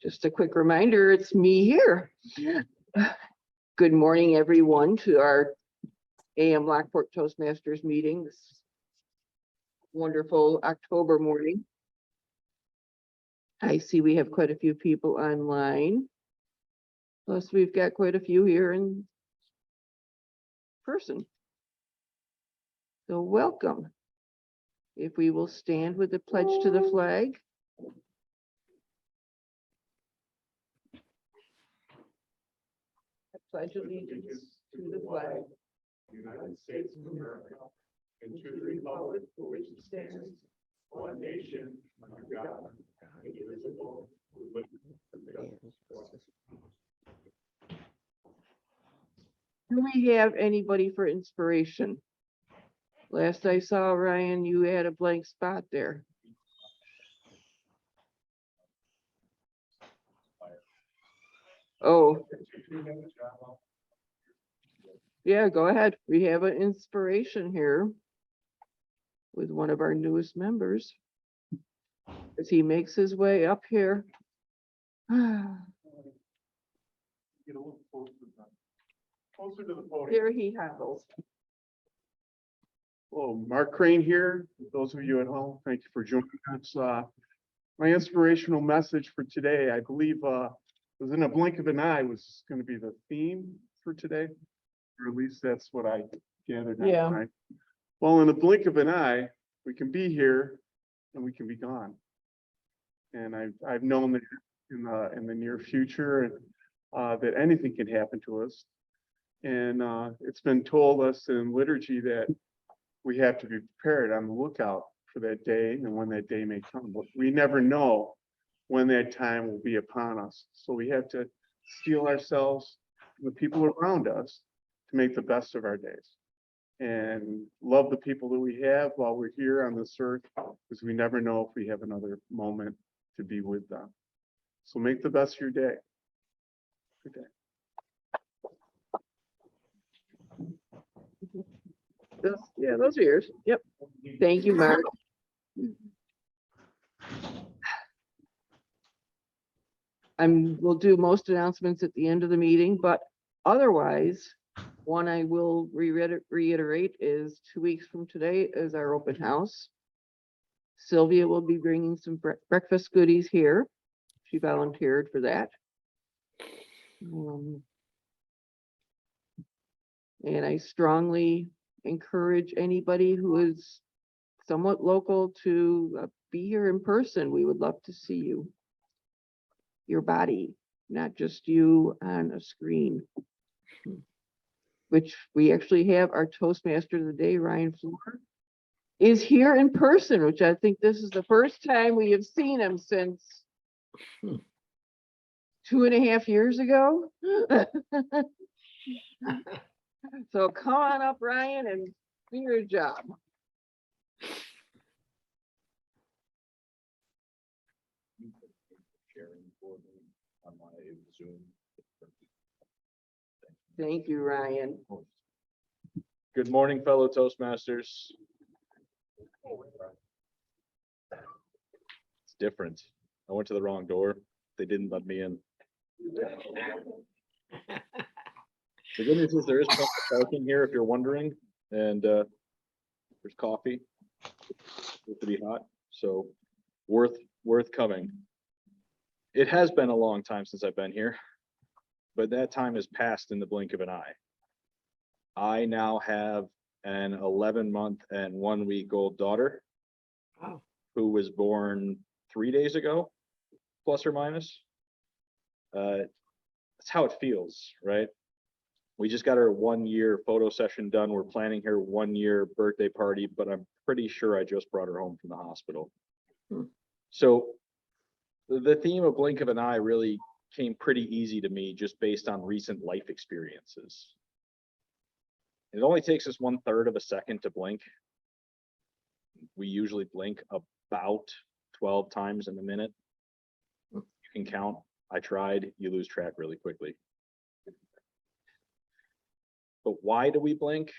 Just a quick reminder, it's me here. Good morning, everyone, to our AM Lockport Toastmasters meeting this wonderful October morning. I see we have quite a few people online. Plus, we've got quite a few here in person. So welcome. If we will stand with the pledge to the flag. I pledge allegiance to the flag, United States of America, and to the republic for which it stands, one nation, under God, indivisible, with liberty and justice. Do we have anybody for inspiration? Last I saw, Ryan, you had a blank spot there. Oh. Yeah, go ahead. We have an inspiration here with one of our newest members as he makes his way up here. Get a little closer to the podium. Here he hobbles. Hello, Mark Crane here. Those of you at home, thank you for joining us. My inspirational message for today, I believe, was in a blink of an eye, was going to be the theme for today, or at least that's what I gathered. Yeah. Tonight. Well, in a blink of an eye, we can be here and we can be gone. And I've known that in the near future that anything can happen to us. And it's been told us in liturgy that we have to be prepared, on the lookout for that day and when that day may come. But we never know when that time will be upon us. So we have to steel ourselves, the people around us, to make the best of our days and love the people that we have while we're here on this earth, because we never know if we have another moment to be with them. So make the best of your day. Good day. Yeah, those are yours. Yep. Thank you, Mark. We'll do most announcements at the end of the meeting, but otherwise, one I will reiterate is 2 weeks from today is our open house. Sylvia will be bringing some breakfast goodies here. She volunteered for that. And I strongly encourage anybody who is somewhat local to be here in person. We would love to see you, your body, not just you on a screen. Which we actually have our Toastmaster of the day, Ryan Floor, is here in person, which I think this is the first time we have seen him since 2.5 years ago. So come on up, Ryan, and do your job. Thank you, Ryan. Good morning, fellow Toastmasters. It's different. I went to the wrong door. They didn't let me in. The good news is there is plenty of parking here if you're wondering, and there's coffee. It's to be hot, so worth coming. It has been a long time since I've been here, but that time has passed in the blink of an eye. I now have an 11-month and 1-week-old daughter. Wow. Who was born 3 days ago, plus or minus. That's how it feels, right? We just got our 1-year photo session done. We're planning her 1-year birthday party, but I'm pretty sure I just brought her home from the hospital. So the theme of blink of an eye really came pretty easy to me just based on recent life experiences. It only takes us 1/3 of a second to blink. We usually blink about 12 times in a minute. You can count. I tried. You lose track really quickly. But why do we blink?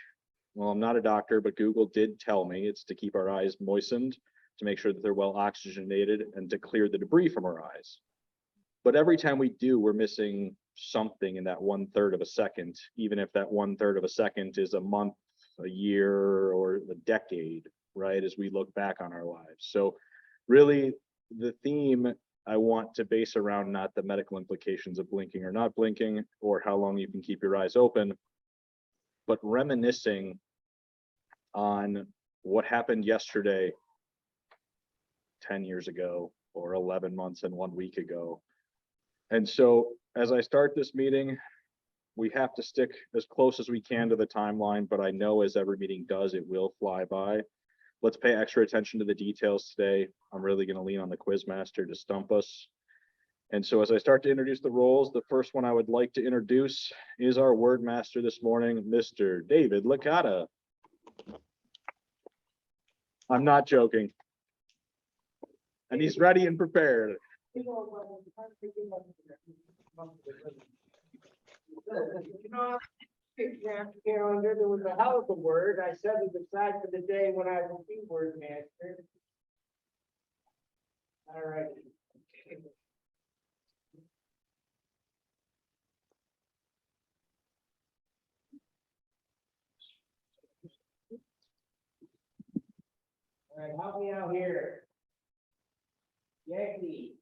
Well, I'm not a doctor, but Google did tell me it's to keep our eyes moistened, to make sure that they're well oxygenated, and to clear the debris from our eyes. But every time we do, we're missing something in that 1/3 of a second, even if that 1/3 of a second is a month, a year, or a decade, right? As we look back on our lives. So really the theme I want to base around not the medical implications of blinking or not blinking, or how long you can keep your eyes open, but reminiscing on what happened yesterday, 10 years ago, or 11 months and 1 week ago. And so as I start this meeting, we have to stick as close as we can to the timeline, but I know as every meeting does, it will fly by. Let's pay extra attention to the details today. I'm really going to lean on the quiz master to stump us. And so as I start to introduce the roles, the first one I would like to introduce is our word master this morning, Mr. David Licata. I'm not joking. And he's ready and prepared. Calendar, there was a hell of a word. I set it aside for the day when I will be word master. All right. All right, help me out here. Yankee.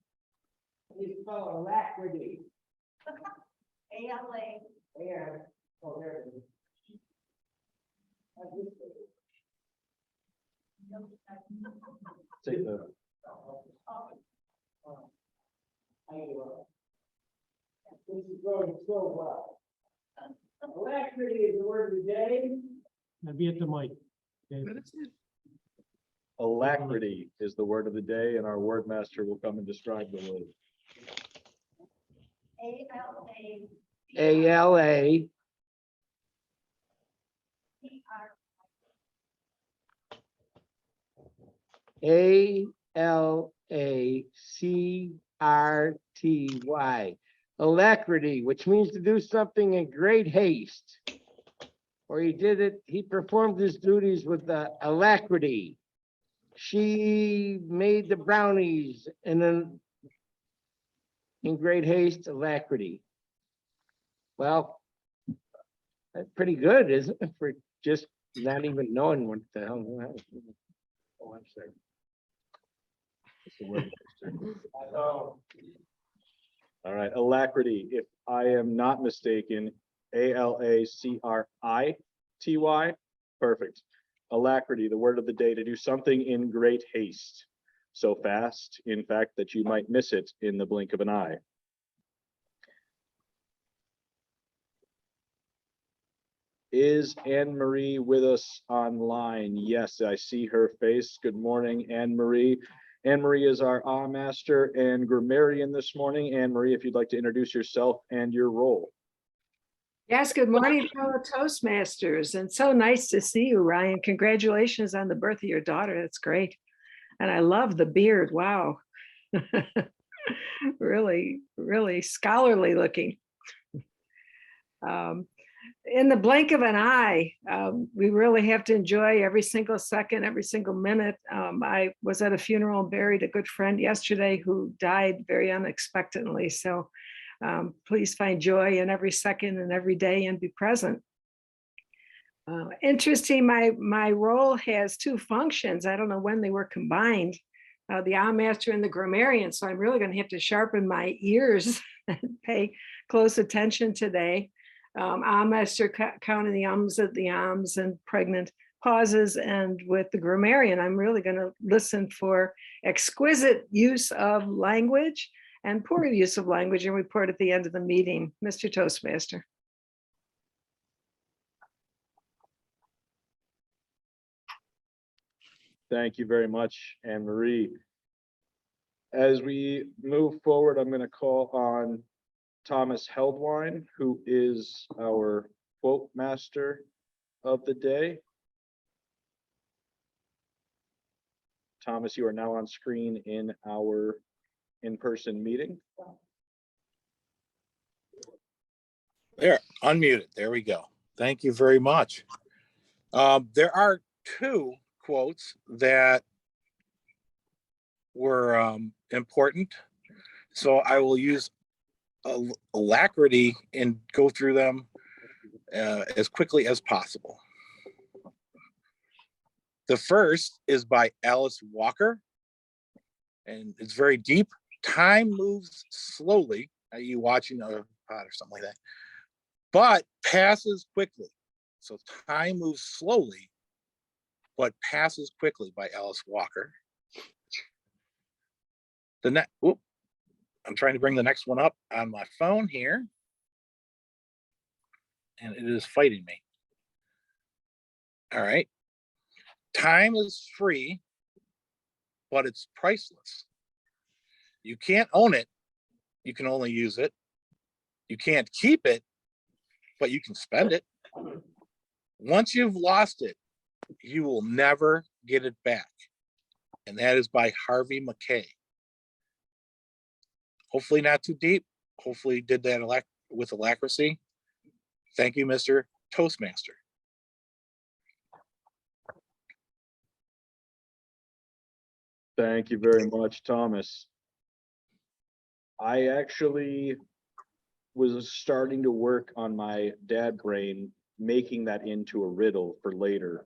Please spell alacrity. ALA. And, oh, there it is. Take the, This is going so well. Alacrity is the word of the day. Now be at the mic. Okay. alacrity is the word of the day, and our word master will come and describe the word. ALA. ALA. ALACRTY. Alacrity, which means to do something in great haste. Or he performed his duties with alacrity. She made the brownies in great haste, alacrity. Well, that's pretty good, isn't it? For just not even knowing what the hell. Oh, I'm sorry. It's the word. All right, alacrity. If I am not mistaken, ALACRITY. Perfect. Alacrity, the word of the day, to do something in great haste. So fast, in fact, that you might miss it in the blink of an eye. Is Anne Marie with us online? Yes, I see her face. Good morning, Anne Marie. Anne Marie is our master and grammarian this morning. Anne Marie, if you'd like to introduce yourself and your role. Yes, good morning, fellow Toastmasters. And so nice to see you, Ryan. Congratulations on the birth of your daughter. That's great. And I love the beard. Wow. Really, really scholarly looking. In the blink of an eye, we really have to enjoy every single second, every single minute. I was at a funeral and buried a good friend yesterday who died very unexpectedly. So please find joy in every second and every day and be present. Interesting, my role has two functions. I don't know when they were combined, the master and the grammarian. So I'm really going to have to sharpen my ears and pay close attention today. Master counting the ums at the ums and pregnant pauses, and with the grammarian, I'm really going to listen for exquisite use of language and poor use of language and report at the end of the meeting. Mr. Toastmaster. Thank you very much, Anne Marie. As we move forward, I'm going to call on Thomas Heldwine, who is our quote master of the day. Thomas, you are now on screen in our in-person meeting. There, unmuted. There we go. Thank you very much. There are two quotes that were important. So I will use alacrity and go through them as quickly as possible. The first is by Alice Walker, and it's very deep. Time moves slowly. Are you watching a pod or something like that? But passes quickly. So time moves slowly, but passes quickly by Alice Walker. The next, I'm trying to bring the next one up on my phone here, and it is fighting me. All right. Time is free, but it's priceless. You can't own it. You can only use it. You can't keep it, but you can spend it. Once you've lost it, you will never get it back. And that is by Harvey McKay. Hopefully not too deep. Hopefully did that with alacrity. Thank you, Mr. Toastmaster. Thank you very much, Thomas. I actually was starting to work on my dad brain, making that into a riddle for later.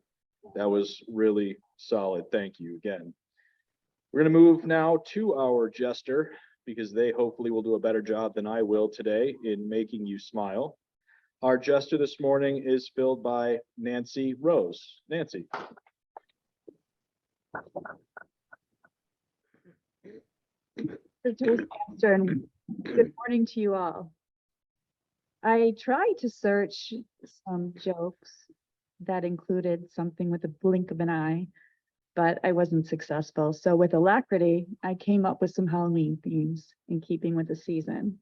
That was really solid. Thank you again. We're going to move now to our jester, because they hopefully will do a better job than I will today in making you smile. Our jester this morning is filled by Nancy Rose. Nancy. The Toastmaster, and good morning to you all. I tried to search some jokes that included something with a blink of an eye, but I wasn't successful. So with alacrity, I came up with some Halloween themes in keeping with the season.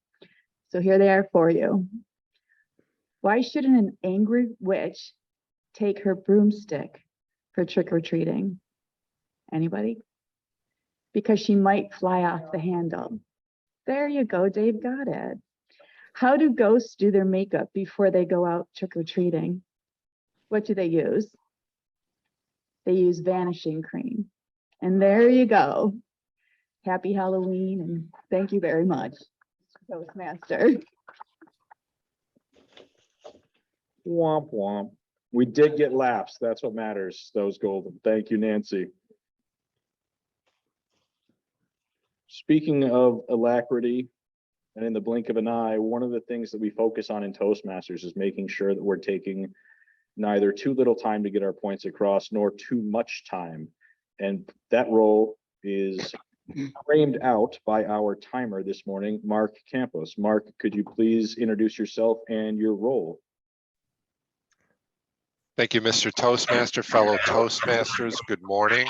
So here they are for you. Why shouldn't an angry witch take her broomstick for trick-or-treating? Anybody? Because she might fly off the handle. There you go, Dave got it. How do ghosts do their makeup before they go out trick-or-treating? What do they use? They use vanishing cream. And there you go. Happy Halloween, and thank you very much, Toastmaster. Womp womp. We did get laughs. That's what matters. Those golden. Thank you, Nancy. Speaking of alacrity and in the blink of an eye, one of the things that we focus on in Toastmasters is making sure that we're taking neither too little time to get our points across nor too much time. And that role is framed out by our timer this morning, Mark Campos. Mark, could you please introduce yourself and your role? Thank you, Mr. Toastmaster, fellow Toastmasters. Good morning.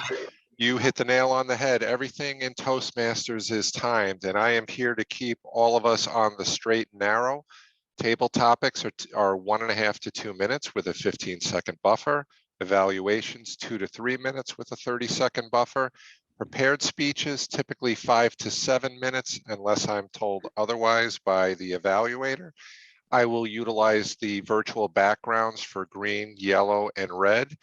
You hit the nail on the head. Everything in Toastmasters is timed, and I am here to keep all of us on the straight and narrow. Table topics are 1.5 to 2 minutes with a 15-second buffer. Evaluations 2 to 3 minutes with a 30-second buffer. Prepared speeches typically 5 to 7 minutes unless I'm told otherwise by the evaluator. I will utilize the virtual backgrounds for green, yellow, and red.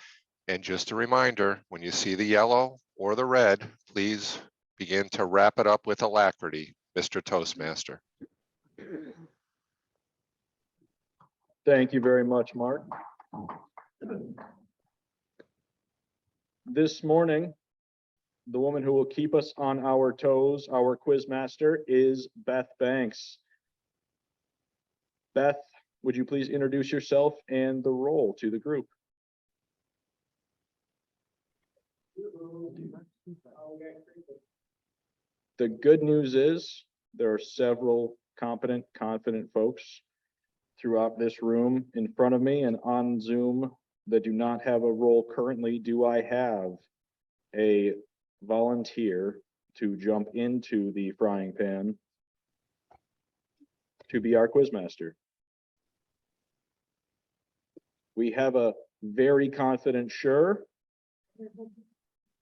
And just a reminder, when you see the yellow or the red, please begin to wrap it up with alacrity, Mr. Toastmaster. Thank you very much, Mark. This morning, the woman who will keep us on our toes, our quiz master, is Beth Banks. Beth, would you please introduce yourself and the role to the group? The good news is there are several competent, confident folks throughout this room in front of me and on Zoom that do not have a role currently. Do I have a volunteer to jump into the frying pan to be our quizmaster? We have a very confident sure.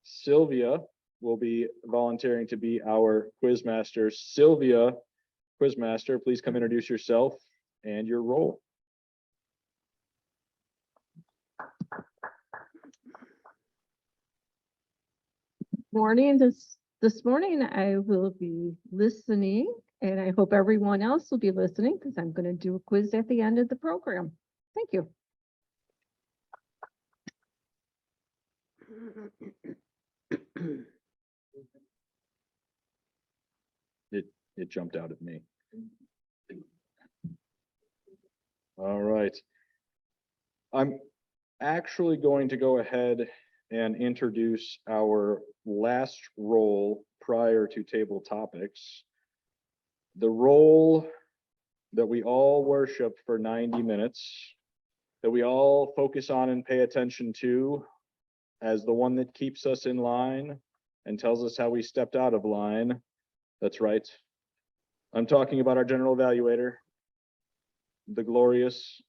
Sylvia will be volunteering to be our quizmaster. Sylvia, quizmaster, please come introduce yourself and your role. Morning, this This morning I will be listening, and I hope everyone else will be listening because I'm going to do a quiz at the end of the program. Thank you. It jumped out at me. All right. I'm actually going to go ahead and introduce our last role prior to table topics. The role that we all worship for 90 minutes, that we all focus on and pay attention to as the one that keeps us in line and tells us how we stepped out of line. That's right. I'm talking about our general evaluator, the glorious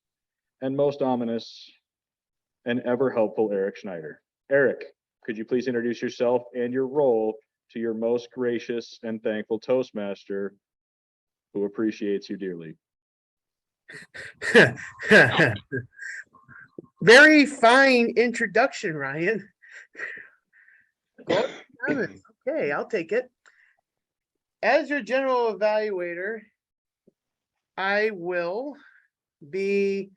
and most ominous and ever helpful Eric Schneider. Eric, could you please introduce yourself and your role to your most gracious and thankful Toastmaster who appreciates you dearly? Very fine introduction, Ryan. Okay, I'll take it. As your general evaluator, I will be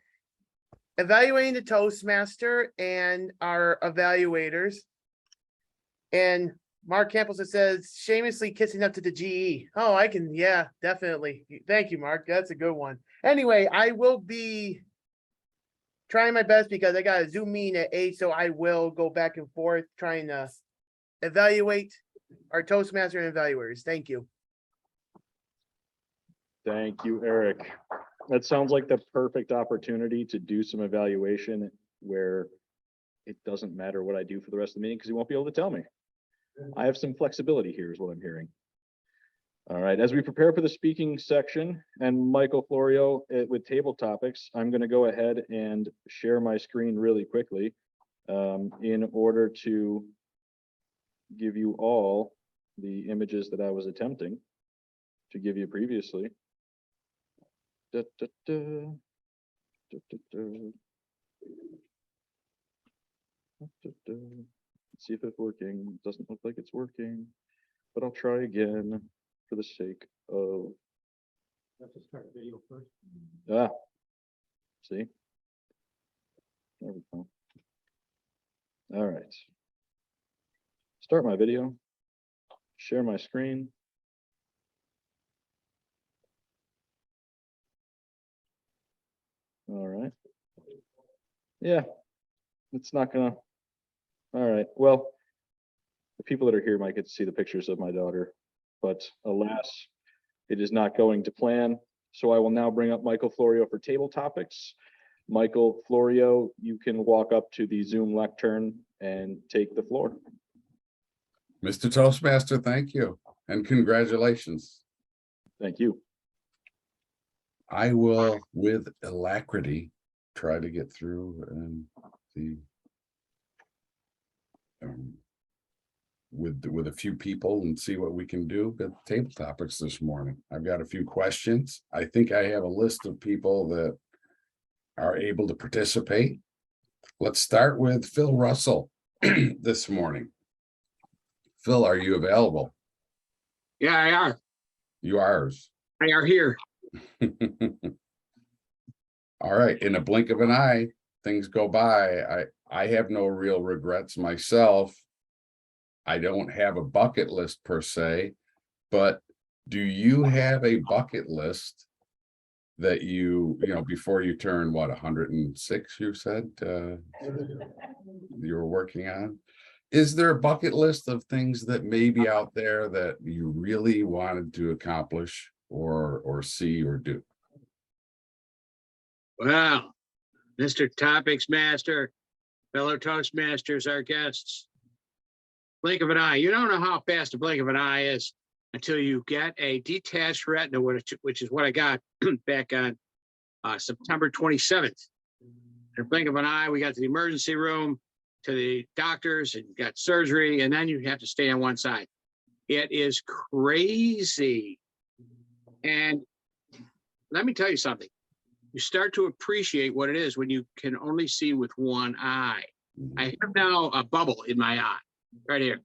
evaluating the Toastmaster and our evaluators. And Mark Campos says shamelessly kissing up to the GE. Oh, I can, yeah, definitely. Thank you, Mark. That's a good one. Anyway, I will be trying my best because I got a Zoom meeting at 8, so I will go back and forth trying to evaluate our Toastmaster and evaluators. Thank you. Thank you, Eric. That sounds like the perfect opportunity to do some evaluation where it doesn't matter what I do for the rest of the meeting because you won't be able to tell me. I have some flexibility here is what I'm hearing. All right, as we prepare for the speaking section and Michael Florio with table topics, I'm going to go ahead and share my screen really quickly in order to give you all the images that I was attempting to give you previously. Let's see if it's working. It doesn't look like it's working, but I'll try again for the sake of. Have to start video first. See? There we go. All right. Start my video, share my screen. All right. Yeah, it's not gonna. All right, well, the people that are here might get to see the pictures of my daughter, but alas, it is not going to plan. So I will now bring up Michael Florio for table topics. Michael Florio, you can walk up to the Zoom lectern and take the floor. Mr. Toastmaster, thank you and congratulations. Thank you. I will, with alacrity, try to get through and the with a few people and see what we can do with table topics this morning. I've got a few questions. I think I have a list of people that are able to participate. Let's start with Phil Russell this morning. Phil, are you available? Yeah, I are. You are. I are here. All right, in a blink of an eye, things go by. I have no real regrets myself. I don't have a bucket list per se, but do you have a bucket list that you know, before you turn, what, 106, you said, you were working on? Is there a bucket list of things that may be out there that you really wanted to accomplish or see or do? Well, Mr. Topics Master, fellow Toastmasters, our guests. Blink of an eye. You don't know how fast a blink of an eye is until you get a detached retina, which is what I got back on September 27th. In a blink of an eye, we got to the emergency room, to the doctors, and got surgery, and then you have to stay on one side. It is crazy. And let me tell you something. You start to appreciate what it is when you can only see with one eye. I have now a bubble in my eye, right here.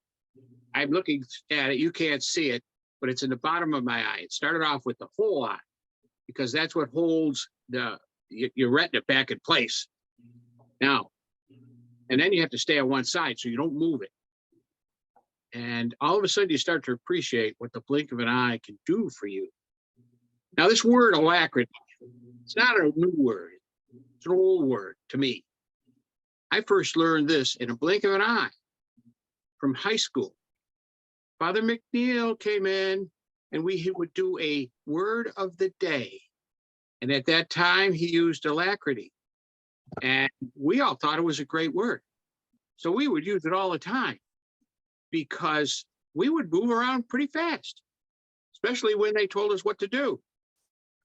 I'm looking at it, you can't see it, but it's in the bottom of my eye. It started off with the whole eye, because that's what holds your retina back in place. Now, and then you have to stay on one side so you don't move it. And all of a sudden you start to appreciate what the blink of an eye can do for you. Now, this word alacrity, it's not a new word. It's an old word to me. I first learned this in a blink of an eye from high school. Father McNeil came in and we would do a word of the day. And at that time, he used alacrity. And we all thought it was a great word. So we would use it all the time because we would move around pretty fast, especially when they told us what to do.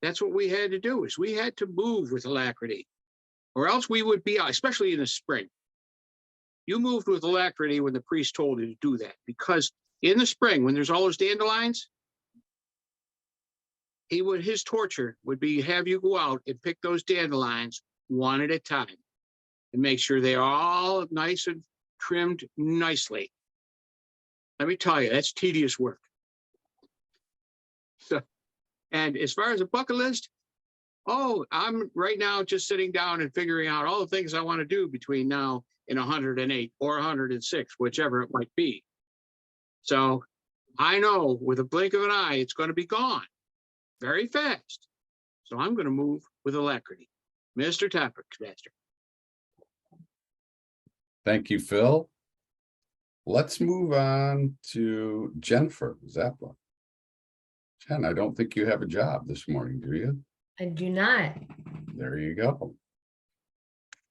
That's what we had to do, is we had to move with alacrity, or else we would be out, especially in the spring. You moved with alacrity when the priest told you to do that, because in the spring, when there's all those dandelions, his torture would be have you go out and pick those dandelions one at a time and make sure they're all nice and trimmed nicely. Let me tell you, that's tedious work. So, and as far as a bucket list, oh, I'm right now just sitting down and figuring out all the things I want to do between now and 108 or 106, whichever it might be. So I know with a blink of an eye, it's going to be gone very fast. So I'm going to move with alacrity. Mr. Topics Master. Thank you, Phil. Let's move on to Jennifer Zeppelin. Jen, I don't think you have a job this morning, do you? I do not. There you go.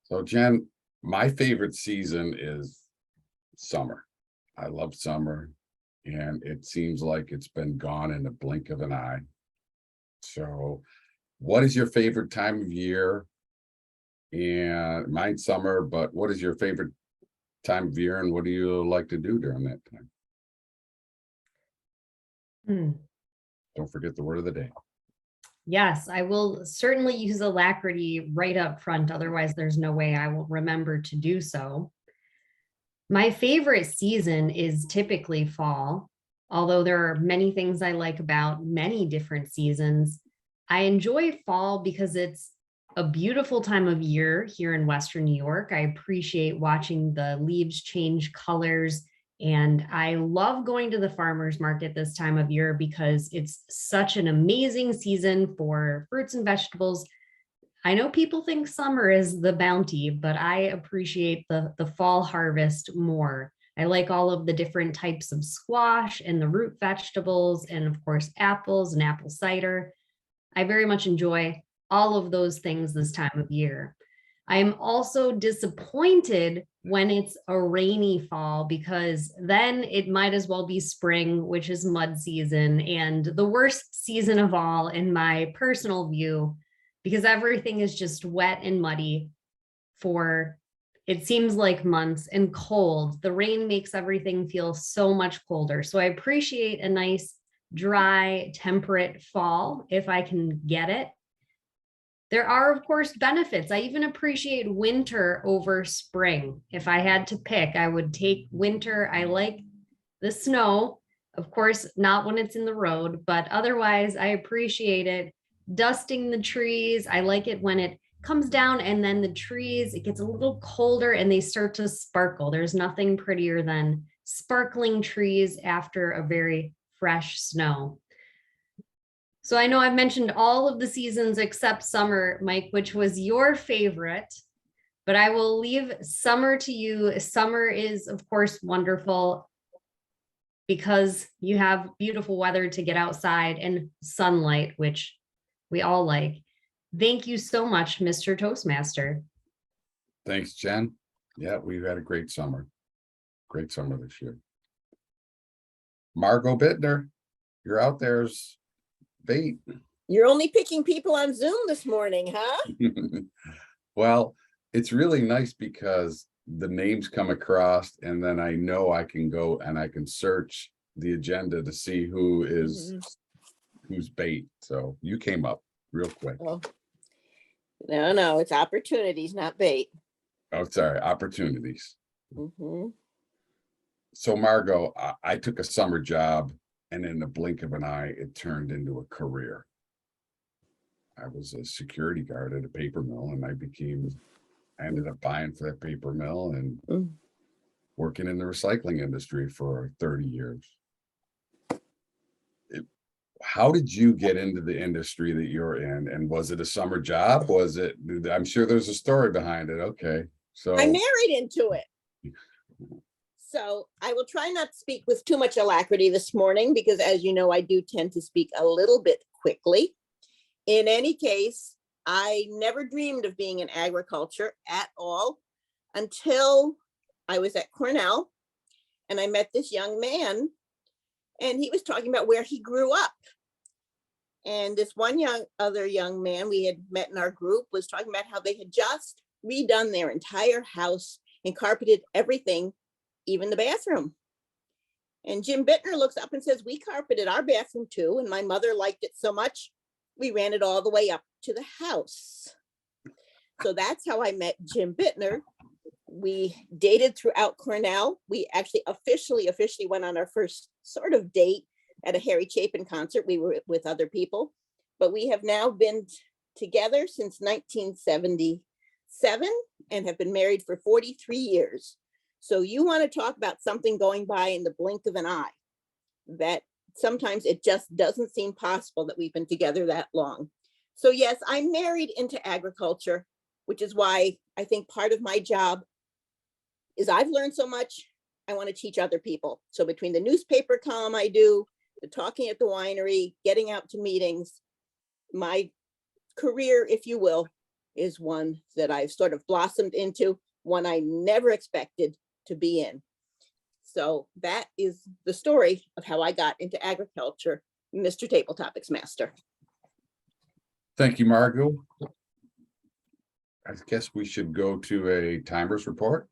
So Jen, my favorite season is summer. I love summer, and it seems like it's been gone in the blink of an eye. So what is your favorite time of year? And mine's summer, but what is your favorite time of year and what do you like to do during that time? Don't forget the word of the day. Yes, I will certainly use alacrity right up front. Otherwise, there's no way I will remember to do so. My favorite season is typically fall, although there are many things I like about many different seasons. I enjoy fall because it's a beautiful time of year here in Western New York. I appreciate watching the leaves change colors, and I love going to the farmer's market this time of year because it's such an amazing season for fruits and vegetables. I know people think summer is the bounty, but I appreciate the fall harvest more. I like all of the different types of squash and the root vegetables, and of course, apples and apple cider. I very much enjoy all of those things this time of year. I am also disappointed when it's a rainy fall because then it might as well be spring, which is mud season, and the worst season of all in my personal view, because everything is just wet and muddy for, it seems like months, and cold. The rain makes everything feel so much colder. So I appreciate a nice, dry, temperate fall if I can get it. There are, of course, benefits. I even appreciate winter over spring. If I had to pick, I would take winter. I like the snow, of course, not when it's in the road, but otherwise I appreciate it. Dusting the trees. I like it when it comes down and then the trees, it gets a little colder and they start to sparkle. There's nothing prettier than sparkling trees after a very fresh snow. So I know I've mentioned all of the seasons except summer, Mike, which was your favorite, but I will leave summer to you. Summer is, of course, wonderful because you have beautiful weather to get outside and sunlight, which we all like. Thank you so much, Mr. Toastmaster. Thanks, Jen. Yeah, we've had a great summer. Great summer this year. Margot Bittner, you're out there as bait. You're only picking people on Zoom this morning, huh? Well, it's really nice because the names come across and then I know I can go and I can search the agenda to see who is who's bait. So you came up real quick. Oh. No, it's opportunities, not bait. Oh, sorry, opportunities. So Margot, I took a summer job and in the blink of an eye, it turned into a career. I was a security guard at a paper mill and I ended up buying for that paper mill and Mm. working in the recycling industry for 30 years. How did you get into the industry that you're in? And was it a summer job? I'm sure there's a story behind it. Okay, so. I married into it. So I will try not to speak with too much alacrity this morning because, as you know, I do tend to speak a little bit quickly. In any case, I never dreamed of being in agriculture at all until I was at Cornell and I met this young man and he was talking about where he grew up. And this one other young man we had met in our group was talking about how they had just redone their entire house and carpeted everything, even the bathroom. And Jim Bittner looks up and says, we carpeted our bathroom too. And my mother liked it so much, we ran it all the way up to the house. So that's how I met Jim Bittner. We dated throughout Cornell. We actually officially went on our first sort of date at a Harry Chapin concert. We were with other people, but we have now been together since 1977 and have been married for 43 years. So you want to talk about something going by in the blink of an eye, that sometimes it just doesn't seem possible that we've been together that long. So yes, I'm married into agriculture, which is why I think part of my job is I've learned so much, I want to teach other people. So between the newspaper column I do, the talking at the winery, getting out to meetings, my career, if you will, is one that I've sort of blossomed into, one I never expected to be in. So that is the story of how I got into agriculture, Mr. Table Topics Master. Thank you, Margot. I guess we should go to a timers report.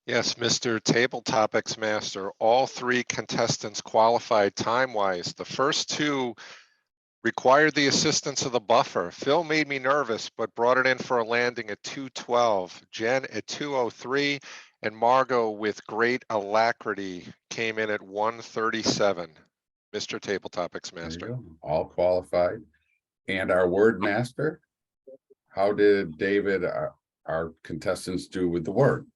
Yes, Mr. Table Topics Master, all three contestants qualified time-wise. The first two required the assistance of the buffer. Phil made me nervous, but brought it in for a landing at 2:12. Jen at 2:03, and Margot with great alacrity came in at 1:37. Mr. Table Topics There you Master. go, all qualified. And our word master, how did David, our contestants do with the word?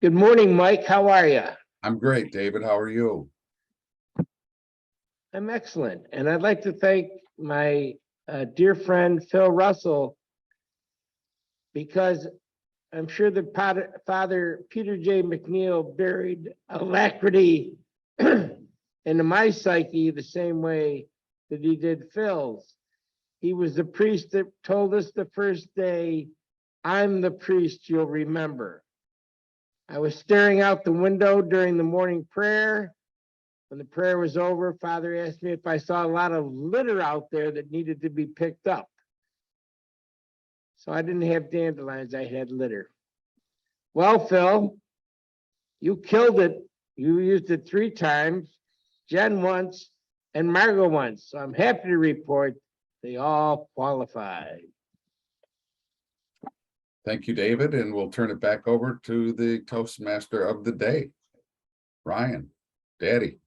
Good morning, Mike. How are you? I'm great, David. How are you? I'm excellent. And I'd like to thank my dear friend, Phil Russell, because I'm sure the Father Peter J. McNeil buried alacrity into my psyche the same way that he did Phil's. He was the priest that told us the first day, I'm the priest you'll remember. I was staring out the window during the morning prayer. When the prayer was over, Father asked me if I saw a lot of litter out there that needed to be picked up. So I didn't have dandelions, I had litter. Well, Phil, you killed it. You used it 3 times, Jen once, and Margot once. So I'm happy to report they all qualified. Thank you, David, and we'll turn it back over to the Toastmaster of the day, Ryan, Daddy.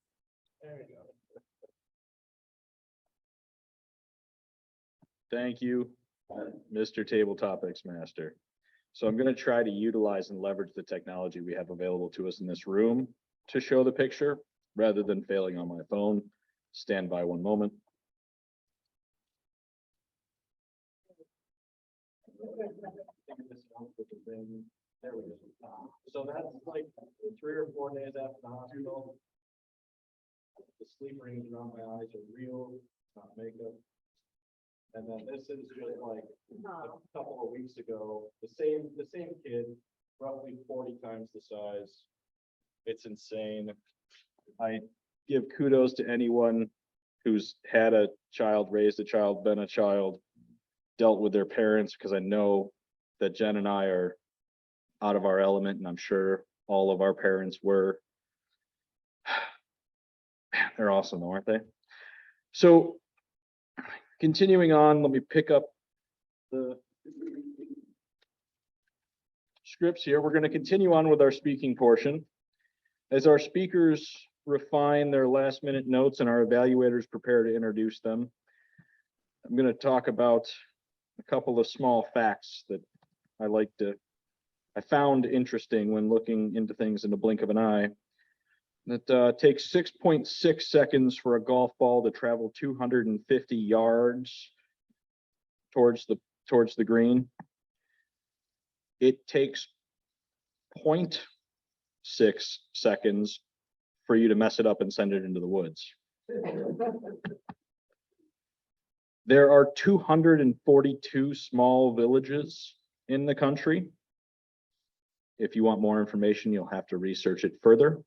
Thank you, Mr. Table Topics Master. So I'm going to try to utilize and leverage the technology we have available to us in this room to show the picture rather than failing on my phone. Stand by one moment. There we go. So that's like 3 or 4 days after the hospital. The sleep rings around my eyes are real, not makeup. And then this is just like a couple of weeks ago, the same kid, roughly 40 times the size. It's insane. I give kudos to anyone who's had a child, raised a child, been a child, dealt with their parents, because I know that Jen and I are out of our element, and I'm sure all of our parents were. Man, they're awesome, though, aren't they? So continuing on, let me pick up the scripts here. We're going to continue on with our speaking portion. As our speakers refine their last minute notes and our evaluators prepare to introduce them, I'm going to talk about a couple of small facts that I found interesting when looking into things in the blink of an eye. That takes 6.6 seconds for a golf ball to travel 250 yards towards the green. It takes 0.6 seconds for you to mess it up and send it into the woods. There are 242 small villages in the country. If you want more information, you'll have to research it further.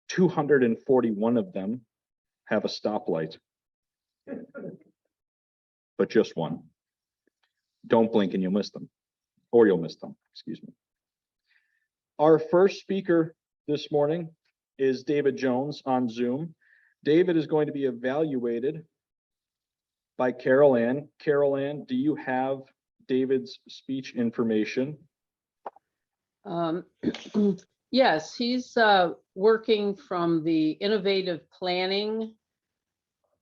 241 of them have a stoplight, but just one. Don't blink and you'll miss them, or you'll miss them, excuse me. Our first speaker this morning is David Jones on Zoom. David is going to be evaluated by Carol Ann. Carol Ann, do you have David's speech information? Yes, he's working from the innovative planning.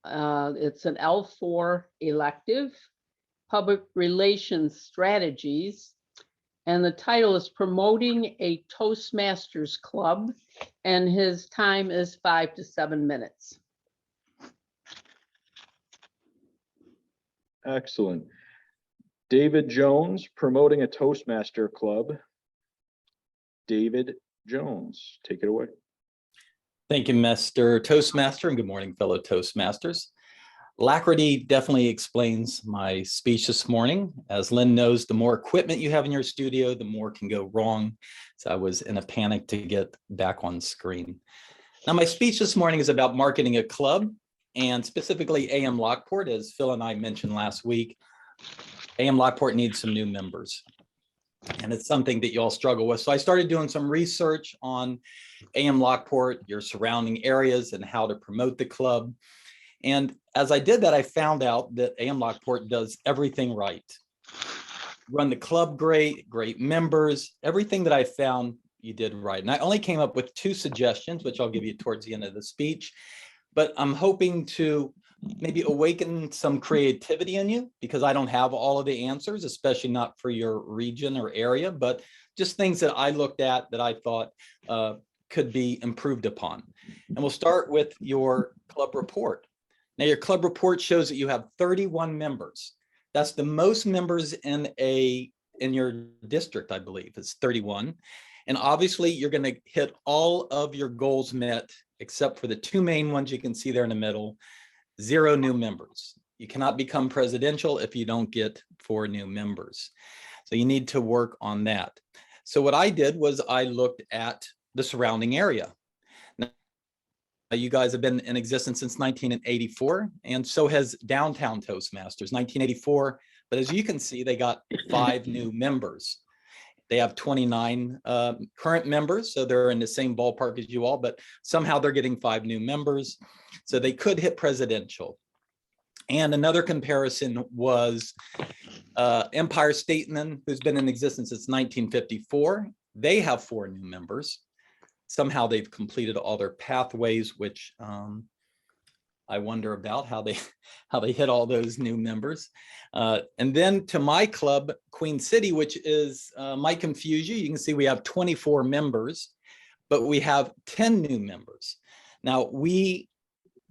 It's an L4 elective, public relations strategies. And the title is Promoting a Toastmasters Club. And his time is 5 to 7 minutes. Excellent. David Jones, Promoting a Toastmaster Club. David Jones, take it away. Thank you, Mr. Toastmaster, and good morning, fellow Toastmasters. Alacrity definitely explains my speech this morning. As Lynn knows, the more equipment you have in your studio, the more can go wrong. So I was in a panic to get back on screen. Now, my speech this morning is about marketing a club, and specifically AM Lockport. As Phil and I mentioned last week, AM Lockport needs some new members. And it's something that you all struggle with. So I started doing some research on AM Lockport, your surrounding areas, and how to promote the club. And as I did that, I found out that AM Lockport does everything right. Run the club great, great members, everything that I found you did right. And I only came up with 2 suggestions, which I'll give you towards the end of the speech. But I'm hoping to maybe awaken some creativity in you, because I don't have all of the answers, especially not for your region or area, but just things that I looked at that I thought could be improved upon. And we'll start with your club report. Now, your club report shows that you have 31 members. That's the most members in your district, I believe. It's 31. And obviously, you're going to hit all of your goals met, except for the 2 main ones you can see there in the middle. 0 new members. You cannot become presidential if you don't get 4 new members. So you need to work on that. So what I did was I looked at the surrounding area. Now, you guys have been in existence since 1984, and so has Downtown Toastmasters, 1984. But as you can see, they got 5 new members. They have 29 current members, so they're in the same ballpark as you all, but somehow they're getting 5 new members. So they could hit presidential. And another comparison was Empire Stateman, who's been in existence since 1954. They have 4 new members. Somehow they've completed all their pathways, which I wonder about how they hit all those new members. And then to my club, Queen City, which is might confuse you. You can see we have 24 members, but we have 10 new members. Now,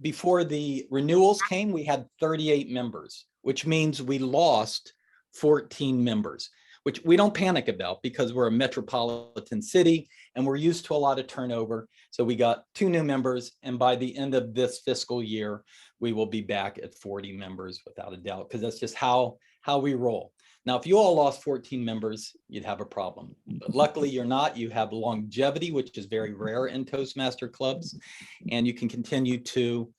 before the renewals came, we had 38 members, which means we lost 14 members, which we don't panic about because we're a metropolitan city and we're used to a lot of turnover. So we got 2 new members, and by the end of this fiscal year, we will be back at 40 members without a doubt, because that's just how we roll. Now, if you all lost 14 members, you'd have a problem. But luckily you're not. You have longevity, which is very rare in Toastmaster clubs, and you can continue to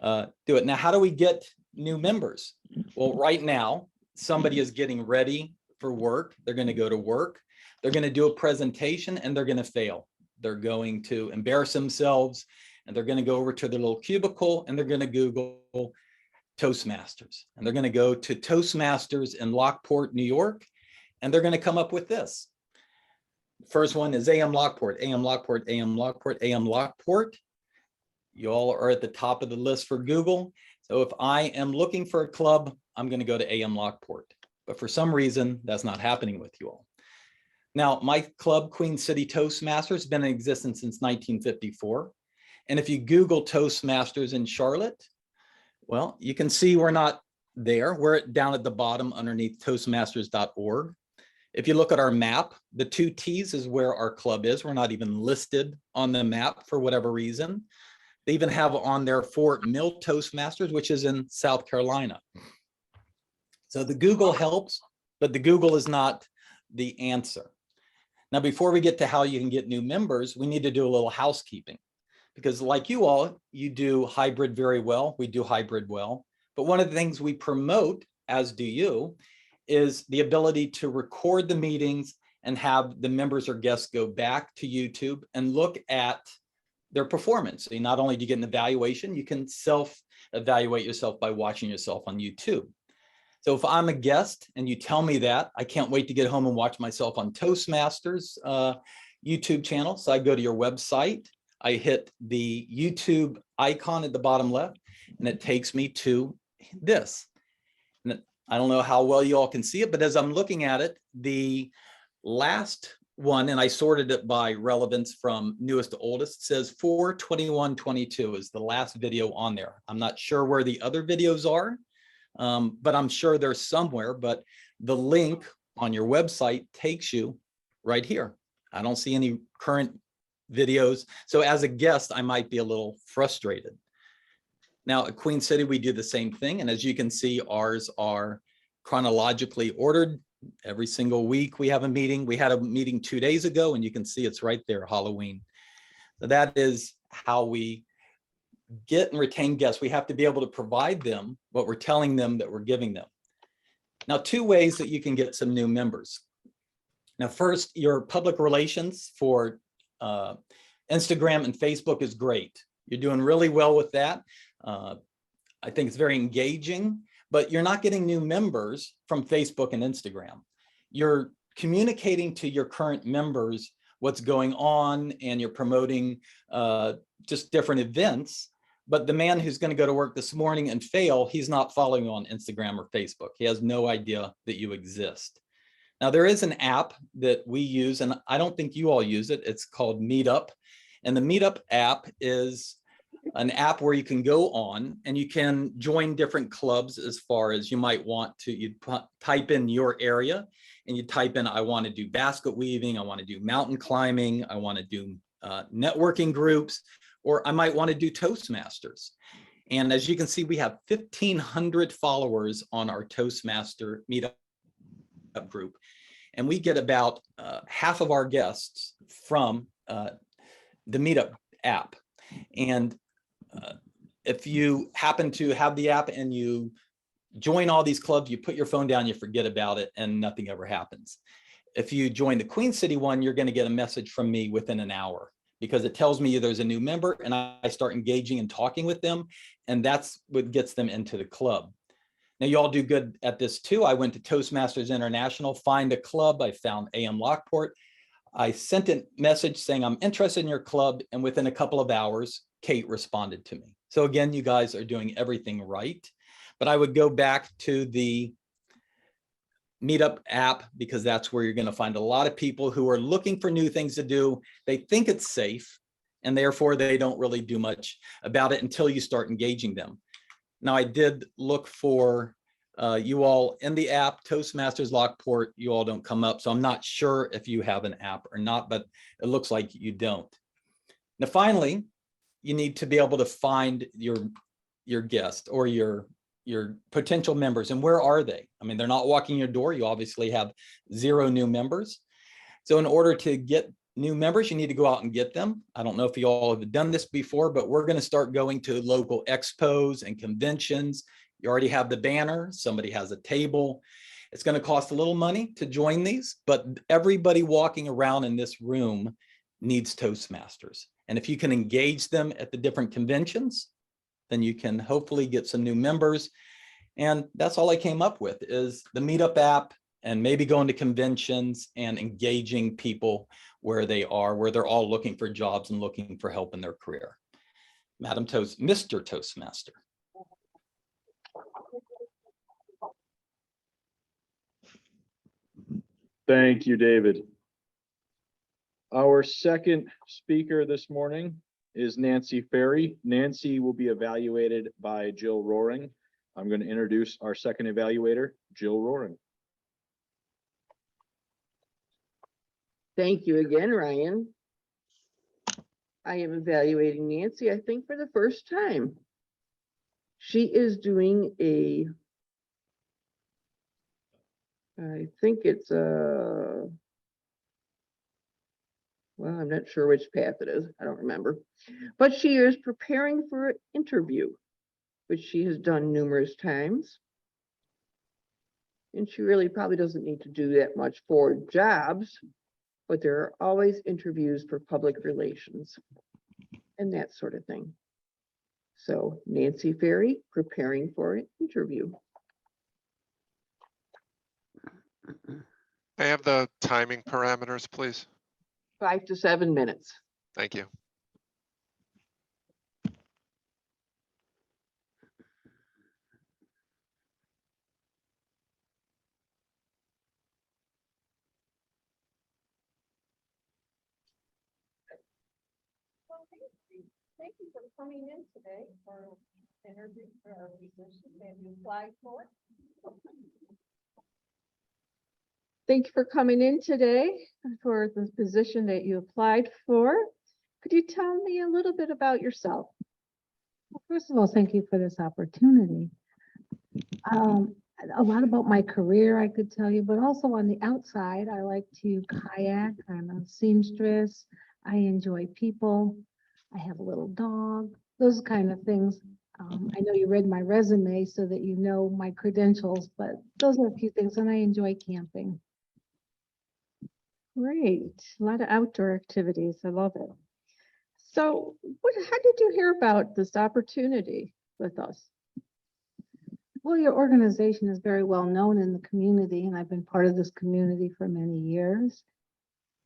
do it. Now, how do we get new members? Well, right now, somebody is getting ready for work. They're going to go to work. They're going to do a presentation and they're going to fail. They're going to embarrass themselves and they're going to go over to their little cubicle and they're going to Google Toastmasters. And they're going to go to Toastmasters in Lockport, New York. and they're going to come up with this. First one is AM Lockport, AM Lockport, AM Lockport, AM Lockport. You all are at the top of the list for Google. So if I am looking for a club, I'm going to go to AM Lockport. But for some reason, that's not happening with you all. Now, my club, Queen City Toastmasters, has been in existence since 1954. And if you Google Toastmasters in Charlotte, well, you can see we're not there. We're down at the bottom underneath toastmasters.org. If you look at our map, the 2 T's is where our club is. We're not even listed on the map for whatever reason. They even have on there Fort Mill Toastmasters, which is in South Carolina. So the Google helps, but the Google is not the answer. Now, before we get to how you can get new members, we need to do a little housekeeping, because like you all, you do hybrid very well. We do hybrid well. But one of the things we promote, as do you, is the ability to record the meetings and have the members or guests go back to YouTube and look at their performance. So not only do you get an evaluation, you can self-evaluate yourself by watching yourself on YouTube. So if I'm a guest and you tell me that, I can't wait to get home and watch myself on Toastmasters YouTube channel. So I go to your website, I hit the YouTube icon at the bottom left, and it takes me to this. And I don't know how well you all can see it, but as I'm looking at it, the last one, and I sorted it by relevance from newest to oldest, says 4/21/22 is the last video on there. I'm not sure where the other videos are, but I'm sure they're somewhere, but the link on your website takes you right here. I don't see any current videos. So as a guest, I might be a little frustrated. Now at Queen City, we do the same thing. And as you can see, ours are chronologically ordered. Every single week we have a meeting. We had a meeting 2 days ago, and you can see it's right there, Halloween. So that is how we get and retain guests. We have to be able to provide them what we're telling them that we're giving them. Now, 2 ways that you can get some new members. Now, first, your public relations for Instagram and Facebook is great. You're doing really well with that. I think it's very engaging, but you're not getting new members from Facebook and Instagram. You're communicating to your current members what's going on, and you're promoting just different events. But the man who's going to go to work this morning and fail, he's not following you on Instagram or Facebook. He has no idea that you exist. Now, there is an app that we use, and I don't think you all use it. It's called Meetup. And the Meetup app is an app where you can go on and you can join different clubs as far as you might want to. You type in your area and you type in, I want to do basket weaving, I want to do mountain climbing, I want to do networking groups, or I might want to do Toastmasters. And as you can see, we have 1,500 followers on our Toastmaster Meetup group. And we get about half of our guests from the Meetup app. And if you happen to have the app and you join all these clubs, you put your phone down, you forget about it, and nothing ever happens. If you join the Queen City one, you're going to get a message from me within an hour, because it tells me there's a new member, and I start engaging and talking with them, and that's what gets them into the club. Now, you all do good at this too. I went to Toastmasters International, find a club. I found AM Lockport. I sent a message saying I'm interested in your club, and within a couple of hours, Kate responded to me. So again, you guys are doing everything right. But I would go back to the Meetup app, because that's where you're going to find a lot of people who are looking for new things to do. They think it's safe, and therefore they don't really do much about it until you start engaging them. Now, I did look for you all in the app, Toastmasters Lockport. You all don't come up, so I'm not sure if you have an app or not, but it looks like you don't. Now, finally, you need to be able to find your guest or your potential members. And where are they? I mean, they're not walking your door. You obviously have 0 new members. So in order to get new members, you need to go out and get them. I don't know if you all have done this before, but we're going to start going to local expos and conventions. You already have the banner. Somebody has a table. It's going to cost a little money to join these, but everybody walking around in this room needs Toastmasters. And if you can engage them at the different conventions, then you can hopefully get some new members. And that's all I came up with, is the Meetup app and maybe going to conventions and engaging people where they are, where they're all looking for jobs and looking for help in their career. Mr. Toastmaster. Thank you, David. Our second speaker this morning is Nancy Ferry. Nancy will be evaluated by Jill Roaring. I'm going to introduce our second evaluator, Jill Roaring. Thank you again, Ryan. I am evaluating Nancy, I think, for the first time. She is doing I think it's well, I'm not sure which path it is. I don't remember. But she is preparing for an interview, which she has done numerous times. And she really probably doesn't need to do that much for jobs, but there are always interviews for public relations and that sort of thing. So Nancy Ferry, preparing for an interview. I have the timing parameters, please. 5 to 7 minutes. Thank you. Thank you for coming in today for interview for our position that you applied for. Thank you for coming in today for the position that you applied for. Could you tell me a little bit about yourself? Well, first of all, thank you for this opportunity. A lot about my career I could tell you, but also on the outside, I like to kayak. I'm a seamstress. I enjoy people. I have a little dog, those kind of things. I know you read my resume so that you know my credentials, but those are a few things, and I enjoy camping. Great, a lot of outdoor activities. I love it. So how did you hear about this opportunity with us? Well, your organization is very well known in the community, and I've been part of this community for many years.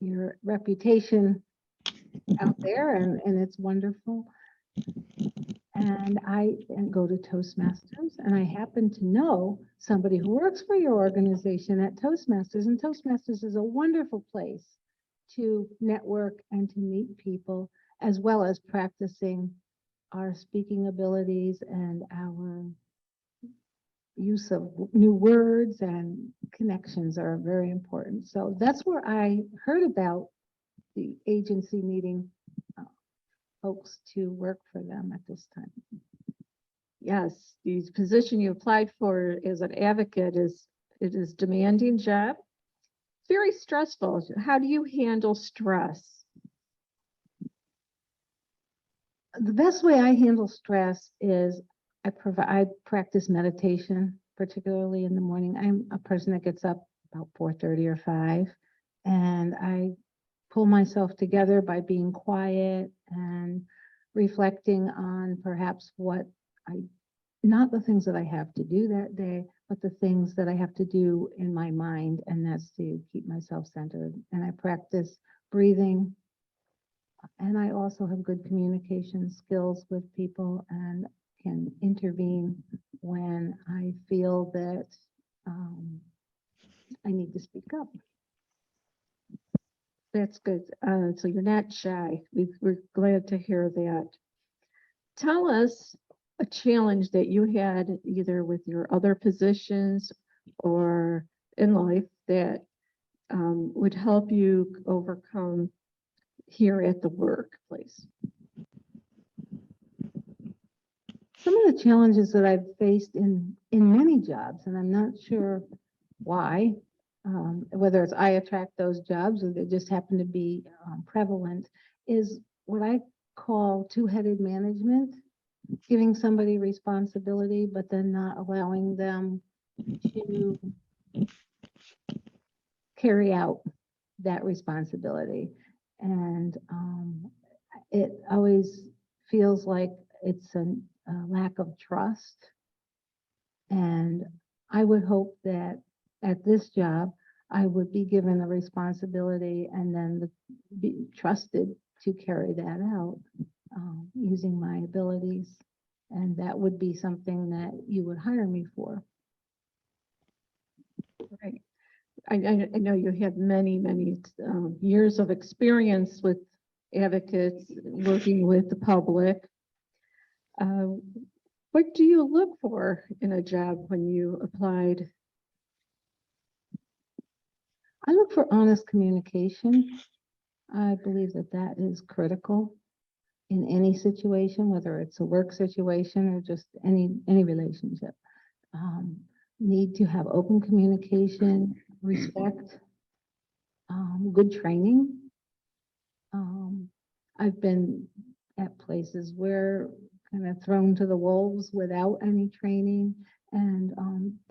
Your reputation out there, and it's wonderful. And I go to Toastmasters, and I happen to know somebody who works for your organization at Toastmasters, and Toastmasters is a wonderful place to network and to meet people, as well as practicing our speaking abilities and our use of new words, and connections are very important. So that's where I heard about the agency needing folks to work for them at this time. Yes, the position you applied for as an advocate is demanding job. Very stressful. How do you handle stress? The best way I handle stress is I practice meditation, particularly in the morning. I'm a person that gets up about 4:30 or 5, and I pull myself together by being quiet and reflecting on perhaps not the things that I have to do that day, but the things that I have to do in my mind, and that's to keep myself centered. And I practice breathing, and I also have good communication skills with people and can intervene when I feel that I need to speak up. That's good. So you're not shy. We're glad to hear that. Tell us a challenge that you had either with your other positions or in life that would help you overcome here at the workplace. Some of the challenges that I've faced in many jobs, and I'm not sure why, whether it's I attract those jobs or they just happen to be prevalent, is what I call two-headed management, giving somebody responsibility, but then not allowing them to carry out that responsibility. And it always feels like it's a lack of trust. And I would hope that at this job, I would be given the responsibility and then be trusted to carry that out, using my abilities. And that would be something that you would hire me for. Right. I know you have many, many years of experience with advocates, working with the public. What do you look for in a job when you applied? I look for honest communication. I believe that that is critical in any situation, whether it's a work situation or just any relationship. Need to have open communication, respect, good training. I've been at places where kind of thrown to the wolves without any training, and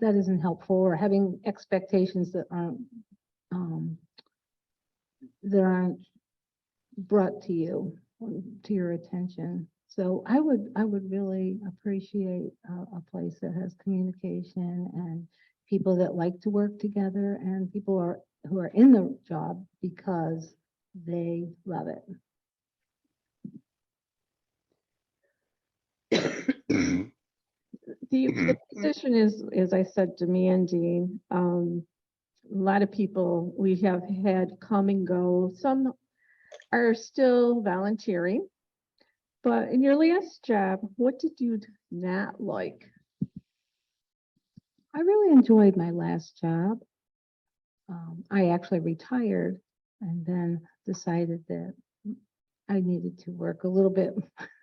that isn't helpful, or having expectations that aren't brought to you, to your attention. So I would really appreciate a place that has communication and people that like to work together, and people who are in the job because they love it. The position is, as I said, demanding. A lot of people we have had come and go. Some are still volunteering. But in your last job, what did you not like? I really enjoyed my last job. I actually retired and then decided that I needed to work a little bit.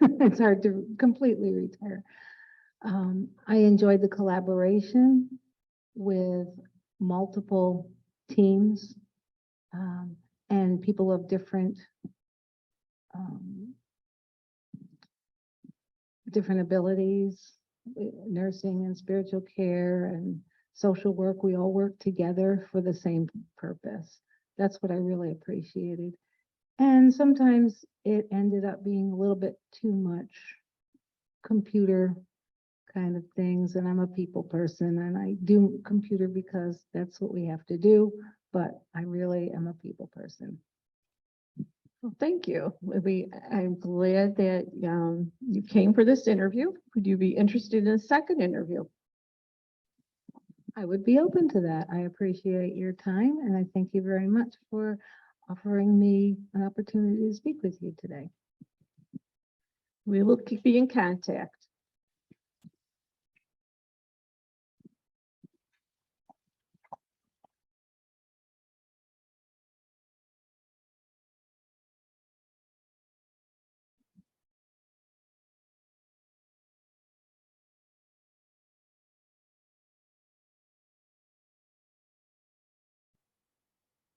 It's hard to completely retire. I enjoyed the collaboration with multiple teams and people of different abilities, nursing and spiritual care and social work. We all work together for the same purpose. That's what I really appreciated. And sometimes it ended up being a little bit too much computer kind of things. And I'm a people person and I do computer because that's what we have to do. But I really am a people person. Well, thank you. I'm glad that you came for this interview. Would you be interested in a second interview? I would be open to that. I appreciate your time and I thank you very much for offering me an opportunity to speak with you today. We will be in contact.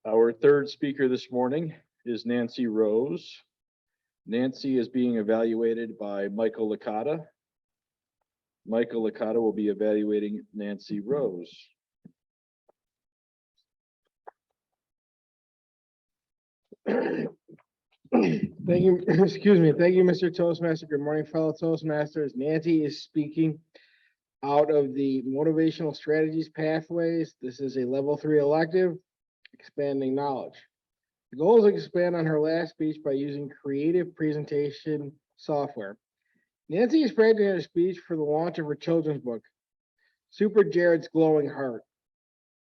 Our third speaker this morning is Nancy Rose. Nancy is being evaluated by Michael Licata. Michael Licata will be evaluating Nancy Rose. Thank you, excuse me. Thank you, Mr. Toastmaster. Good morning, fellow Toastmasters. Nancy is speaking out of the Motivational Strategies Pathways. This is a level 3 elective, expanding knowledge. The goal is to expand on her last speech by using creative presentation software. Nancy is practicing her speech for the launch of her children's book, Super Jared's Glowing Heart.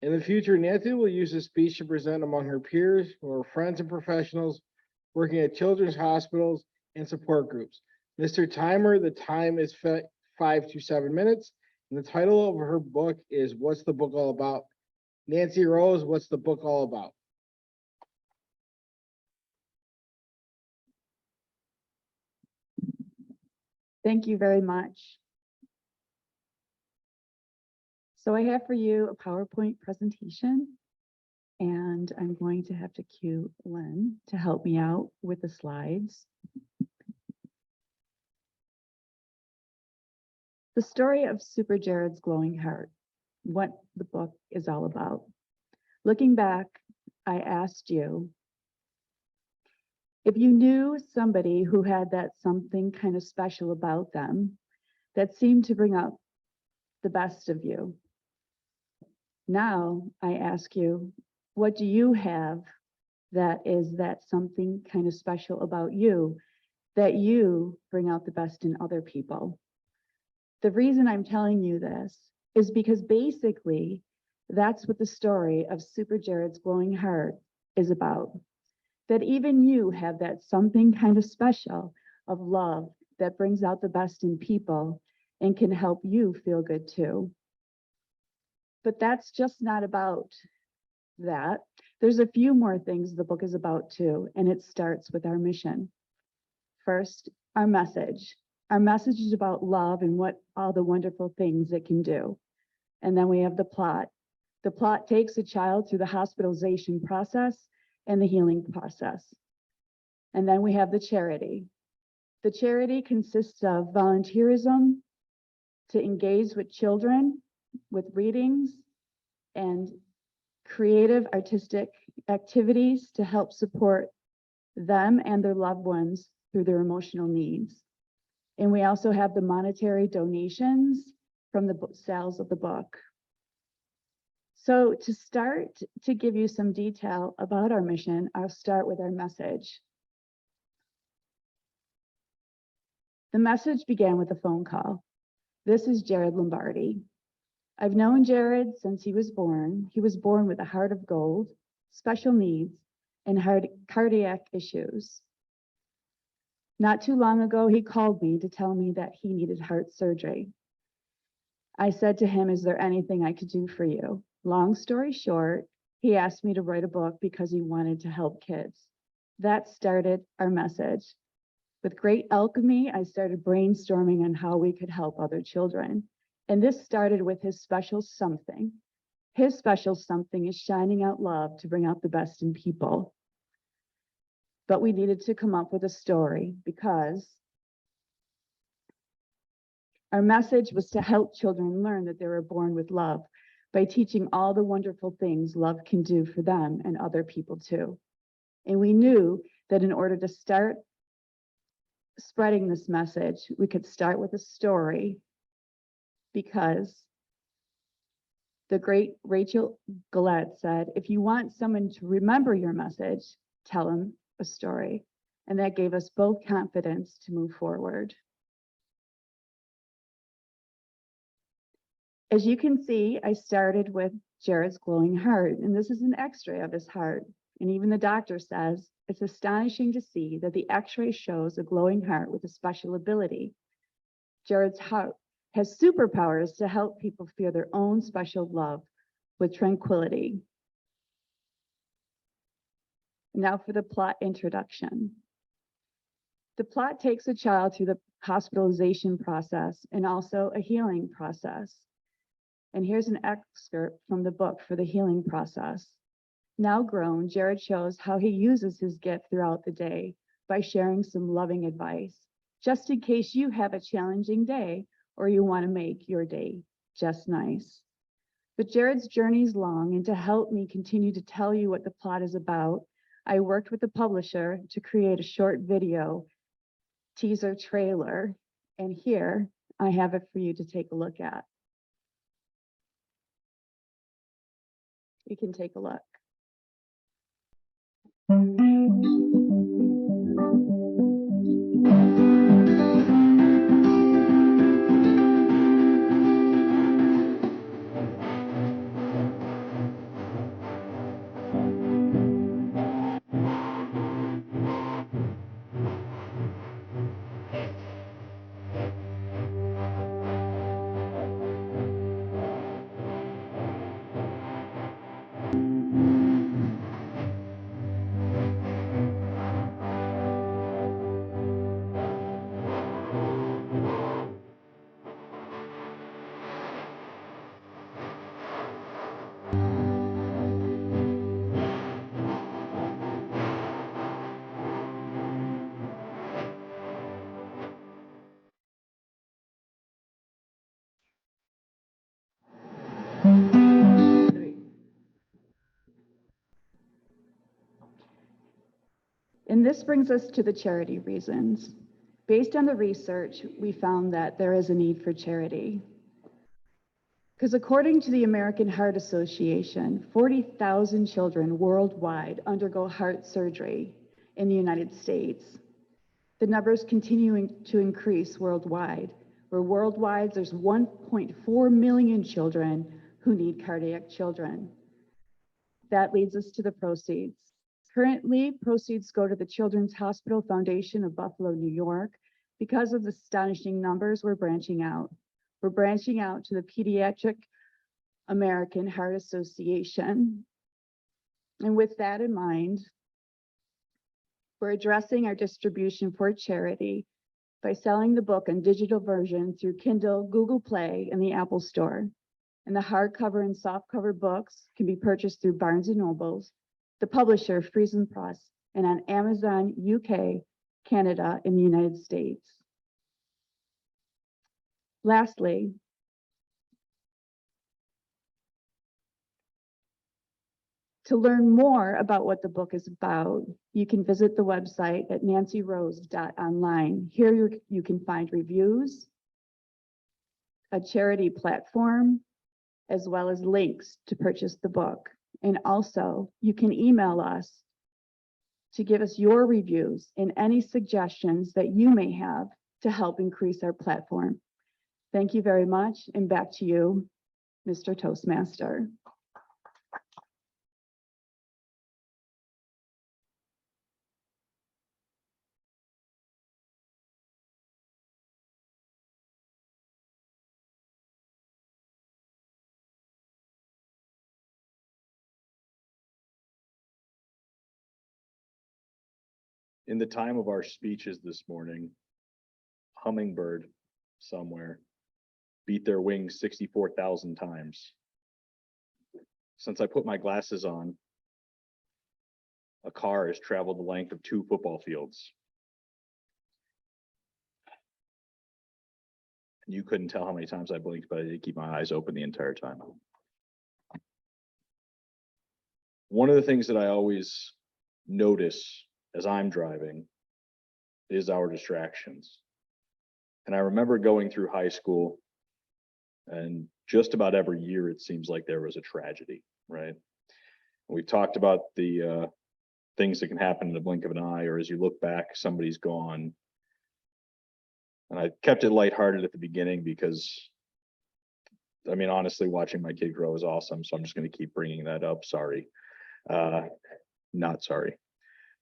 In the future, Nancy will use this speech to present among her peers who are friends and professionals working at children's hospitals and support groups. Mr. Timer, the time is 5 to 7 minutes. And the title of her book is What's the Book All About? Nancy Rose, what's the book all about? Thank you very much. So I have for you a PowerPoint presentation, and I'm going to have to cue Len to help me out with the slides. The story of Super Jared's Glowing Heart, what the book is all about. Looking back, I asked you if you knew somebody who had that something kind of special about them that seemed to bring out the best of you. Now I ask you, what do you have that is that something kind of special about you that you bring out the best in other people? The reason I'm telling you this is because basically that's what the story of Super Jared's Glowing Heart is about. That even you have that something kind of special of love that brings out the best in people and can help you feel good too. But that's just not about that. There's a few more things the book is about too, and it starts with our mission. First, our message. Our message is about love and what all the wonderful things it can do. And then we have the plot. The plot takes a child through the hospitalization process and the healing process. And then we have the charity. The charity consists of volunteerism to engage with children with readings and creative artistic activities to help support them and their loved ones through their emotional needs. And we also have the monetary donations from the sales of the book. So to start to give you some detail about our mission, I'll start with our message. The message began with a phone call. This is Jared Lombardi. I've known Jared since he was born. He was born with a heart of gold, special needs, and cardiac issues. Not too long ago, he called me to tell me that he needed heart surgery. I said to him, is there anything I could do for you? Long story short, he asked me to write a book because he wanted to help kids. That started our message. With great alchemy, I started brainstorming on how we could help other children. And this started with his special something. His special something is shining out love to bring out the best in people. But we needed to come up with a story because our message was to help children learn that they were born with love by teaching all the wonderful things love can do for them and other people too. And we knew that in order to start spreading this message, we could start with a story because the great Rachel Gillette said, if you want someone to remember your message, tell them a story. And that gave us both confidence to move forward. As you can see, I started with Jared's glowing heart, and this is an x-ray of his heart. And even the doctor says, it's astonishing to see that the x-ray shows a glowing heart with a special ability. Jared's heart has superpowers to help people feel their own special love with tranquility. Now for the plot introduction. The plot takes a child through the hospitalization process and also a healing process. And here's an excerpt from the book for the healing process. Now grown, Jared shows how he uses his gift throughout the day by sharing some loving advice, just in case you have a challenging day or you want to make your day just nice. But Jared's journey is long, and to help me continue to tell you what the plot is about, I worked with the publisher to create a short video teaser trailer, and here I have it for you to take a look at. You can take a look. And this brings us to the charity reasons. Based on the research, we found that there is a need for charity. Because according to the American Heart Association, 40,000 children worldwide undergo heart surgery in the United States. The number is continuing to increase worldwide, where worldwide there's 1.4 million children who need cardiac children. That leads us to the proceeds. Currently, proceeds go to the Children's Hospital Foundation of Buffalo, New York. Because of the astonishing numbers, we're branching out. We're branching out to the Pediatric American Heart Association. And with that in mind, we're addressing our distribution for charity by selling the book in digital version through Kindle, Google Play, and the Apple Store. And the hardcover and softcover books can be purchased through Barnes & Nobles, the publisher Friesen Press, and on Amazon, UK, Canada, and the United States. Lastly, to learn more about what the book is about, you can visit the website at nancyrose.online. Here you can find reviews, a charity platform, as well as links to purchase the book. And also, you can email us to give us your reviews and any suggestions that you may have to help increase our platform. Thank you very much, and back to you, Mr. Toastmaster. In the time of our speeches this morning, hummingbird somewhere beat their wings 64,000 times. Since I put my glasses on, a car has traveled the length of 2 football fields. You couldn't tell how many times I blinked, but I did keep my eyes open the entire time. One of the things that I always notice as I'm driving is our distractions. And I remember going through high school, and just about every year it seems like there was a tragedy, right? We've talked about the things that can happen in the blink of an eye, or as you look back, somebody's gone. And I kept it lighthearted at the beginning because, I mean, honestly, watching my kid grow is awesome. So I'm just going to keep bringing that up. Sorry. Not sorry.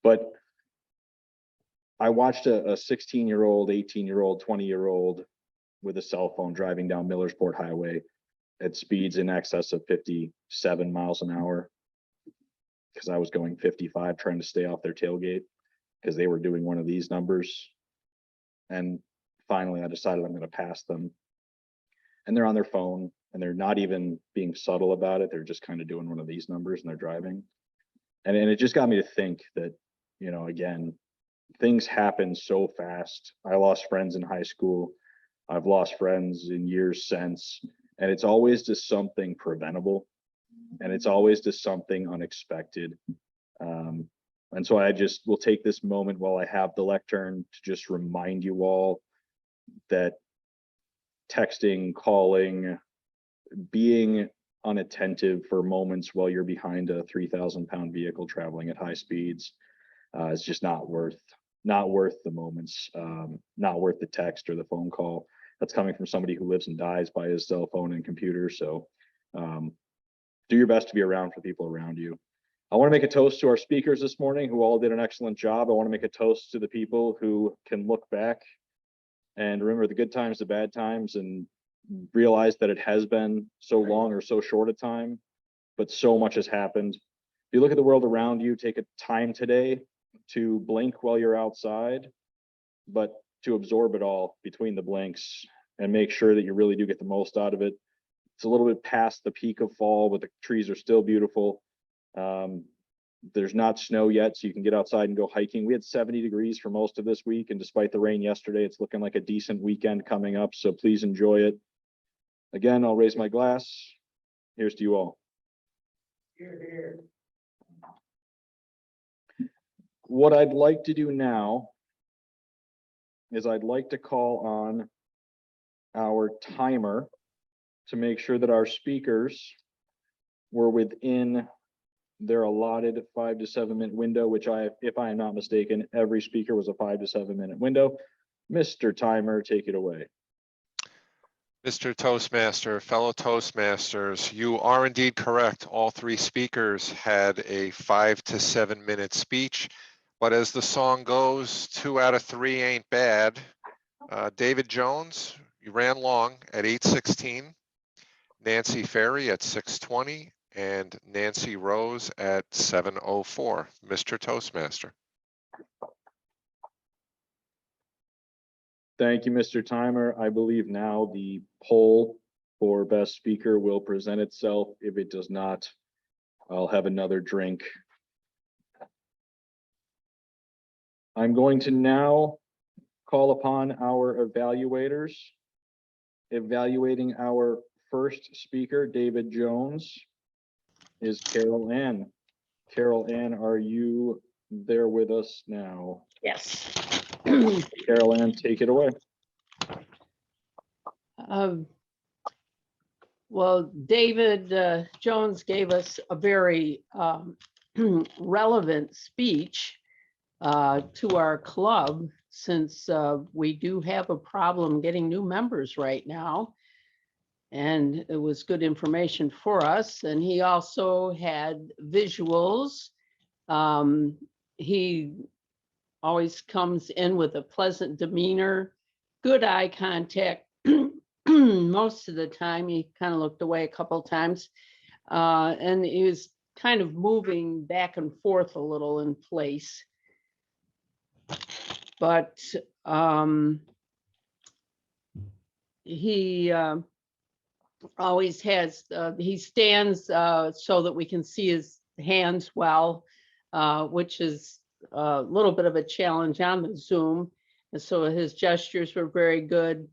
But I watched a 16-year-old, 18-year-old, 20-year-old with a cell phone driving down Millersport Highway at speeds in excess of 57 miles an hour, because I was going 55 trying to stay off their tailgate because they were doing one of these numbers. And finally, I decided I'm going to pass them. And they're on their phone, and they're not even being subtle about it. They're just kind of doing one of these numbers, and they're driving. And it just got me to think that, you know, again, things happen so fast. I lost friends in high school. I've lost friends in years since, and it's always just something preventable, and it's always just something unexpected. And so I just will take this moment while I have the lectern to just remind you all that texting, calling, being unattentive for moments while you're behind a 3,000-pound vehicle traveling at high speeds is just not worth the moments, not worth the text or the phone call. That's coming from somebody who lives and dies by his cell phone and computer. So do your best to be around for people around you. I want to make a toast to our speakers this morning who all did an excellent job. I want to make a toast to the people who can look back and remember the good times, the bad times, and realize that it has been so long or so short a time, but so much has happened. If you look at the world around you, take a time today to blink while you're outside, but to absorb it all between the blinks and make sure that you really do get the most out of it. It's a little bit past the peak of fall, but the trees are still beautiful. There's not snow yet, so you can get outside and go hiking. We had 70 degrees for most of this week, and despite the rain yesterday, it's looking like a decent weekend coming up, so please enjoy it. Again, I'll raise my glass. Here's to you all. Here, here. What I'd like to do now is I'd like to call on our timer to make sure that our speakers were within their allotted 5 to 7 minute window, which if I am not mistaken, every speaker was a 5 to 7 minute window. Mr. Timer, take it away. Mr. Toastmaster, fellow Toastmasters, you are indeed correct. All three speakers had a 5 to 7 minute speech, but as the song goes, 2 out of 3 ain't bad. David Jones, you ran long at 8:16, Nancy Ferry at 6:20, and Nancy Rose at 7:04. Mr. Toastmaster. Thank you, Mr. Timer. I believe now the poll for best speaker will present itself. If it does not, I'll have another drink. I'm going to now call upon our evaluators. Evaluating our first speaker, David Jones, is Carol Ann. Carol Ann, are you there with us now? Yes. Carol Ann, take it away. Well, David Jones gave us a very relevant speech to our club, since we do have a problem getting new members right now. And it was good information for us. And he also had visuals. He always comes in with a pleasant demeanor, good eye contact. Most of the time, he kind of looked away a couple of times. And he was kind of moving back and forth a little in place. But he always has, he stands so that we can see his hands well, which is a little bit of a challenge on the Zoom. And so his gestures were very good.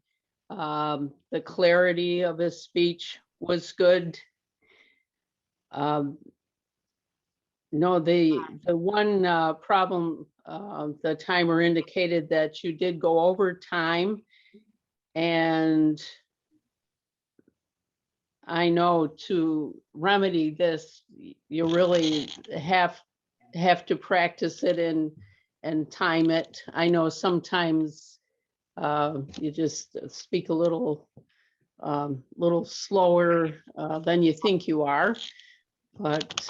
The clarity of his speech was good. No, the one problem, the timer indicated that you did go over time, and I know to remedy this, you really have to practice it and time it. I know sometimes you just speak a little slower than you think you are, but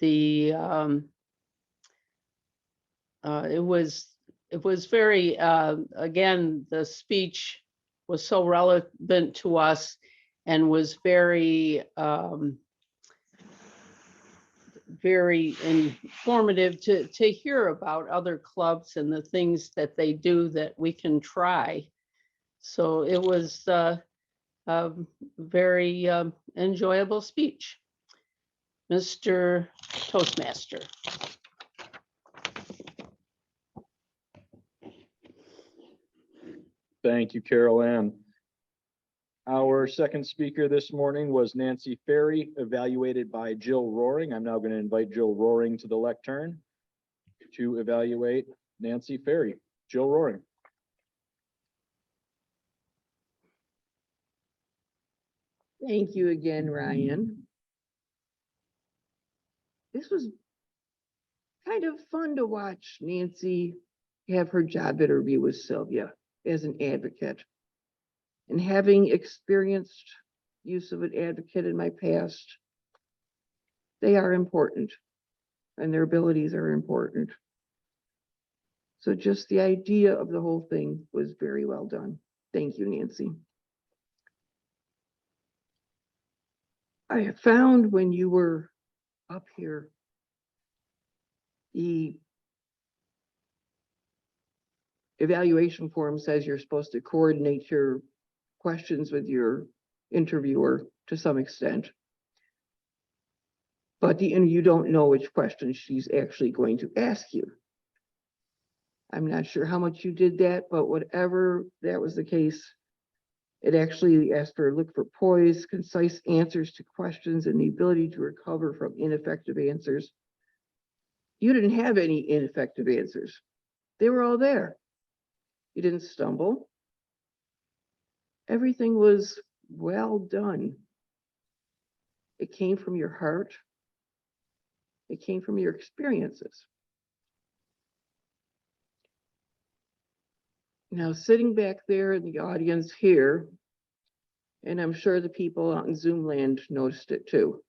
it was very again, the speech was so relevant to us and was very very informative to hear about other clubs and the things that they do that we can try. So it was a very enjoyable speech. Mr. Toastmaster. Thank you, Carol Ann. Our second speaker this morning was Nancy Ferry, evaluated by Jill Roaring. I'm now going to invite Jill Roaring to the lectern to evaluate Nancy Ferry. Jill Roaring. Thank you again, Ryan. This was kind of fun to watch Nancy have her job interview with Sylvia as an advocate. And having experienced use of an advocate in my past, they are important and their abilities are important. So just the idea of the whole thing was very well done. Thank you, Nancy. I have found when you were up here, the evaluation form says you're supposed to coordinate your questions with your interviewer to some extent. But you don't know which questions she's actually going to ask you. I'm not sure how much you did that, but whatever that was the case, it actually asked for look for poise, concise answers to questions, and the ability to recover from ineffective answers. You didn't have any ineffective answers. They were all there. You didn't stumble. everything was well done. It came from your heart. It came from your experiences. Now, sitting back there in the audience here, and I'm sure the people out in Zoom land noticed it too.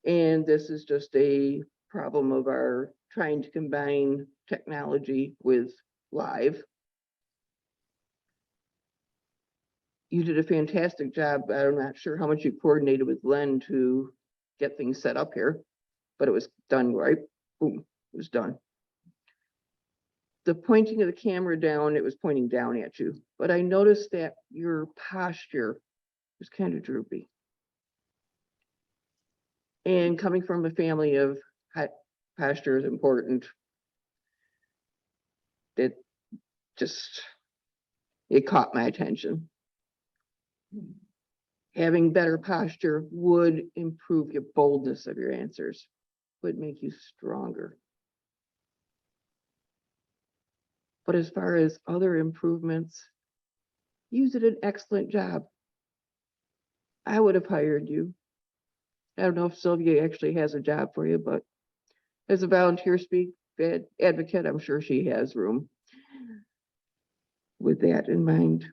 And this is just a problem of our trying to combine technology with live. You did a fantastic job. I'm not sure how much you coordinated with Len to get things set up here, but it was done right. Boom, it was done. The pointing of the camera down, it was pointing down at you, but I noticed that your posture was kind of droopy. And coming from a family of posture is important, it just, it caught my attention. Having better posture would improve your boldness of your answers, would make you stronger. But as far as other improvements, you did an excellent job. I would have hired you. I don't know if Sylvia actually has a job for you, but as a volunteer advocate, I'm sure she has room. With that in mind,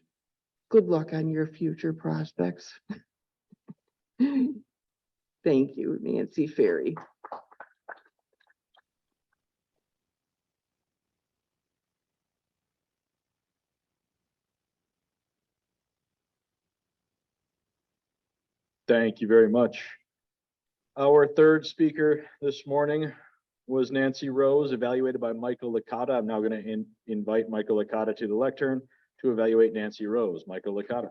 good luck on your future prospects. Thank you, Nancy Ferry. Thank you very much. Our third speaker this morning was Nancy Rose, evaluated by Michael Licata. I'm now going to invite Michael Licata to the lectern to evaluate Nancy Rose. Michael Licata.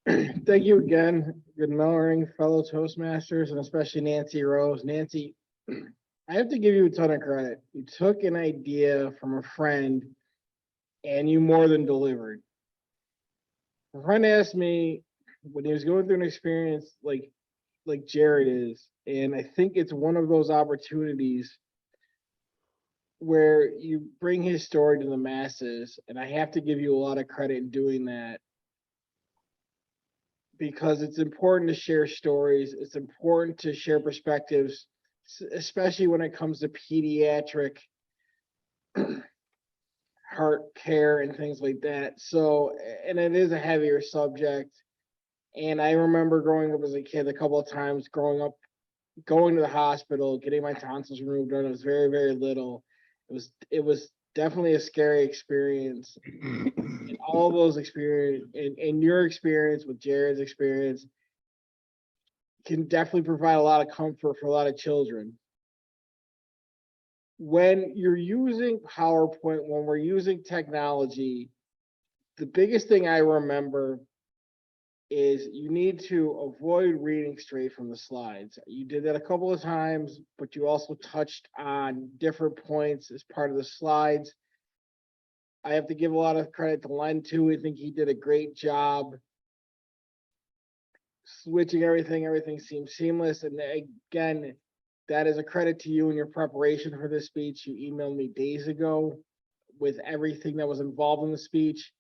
Thank you again. Good morning, fellow Toastmasters, and especially Nancy Rose. Nancy, I have to give you a ton of credit. You took an idea from a friend and you more than delivered. A friend asked me when he was going through an experience like Jared is, and I think it's one of those opportunities where you bring his story to the masses, and I have to give you a lot of credit in doing that, because it's important to share stories. It's important to share perspectives, especially when it comes to pediatric heart care and things like that. So, and it is a heavier subject. And I remember growing up as a kid, a couple of times growing up, going to the hospital, getting my tonsils removed when I was very, very little. It was definitely a scary experience. And all those experience and your experience with Jared's experience can definitely provide a lot of comfort for a lot of children. When you're using PowerPoint, when we're using technology, the biggest thing I remember is you need to avoid reading straight from the slides. You did that a couple of times, but you also touched on different points as part of the slides. I have to give a lot of credit to Len too. I think he did a great job switching everything. Everything seems seamless. And again, that is a credit to you and your preparation for this speech. You emailed me days ago with everything that was involved in the speech.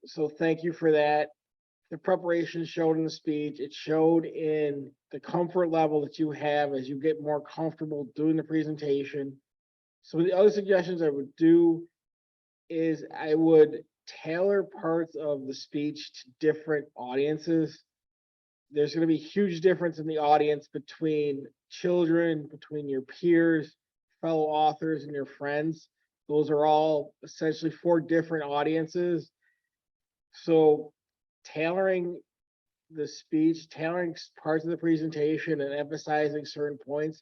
So thank you for that. The preparation showed in the speech. It showed in the comfort level that you have as you get more comfortable doing the presentation. So the other suggestions I would do is I would tailor parts of the speech to different audiences. There's going to be huge difference in the audience between children, between your peers, fellow authors, and your friends. Those are all essentially 4 different audiences. So tailoring the speech, tailoring parts of the presentation and emphasizing certain points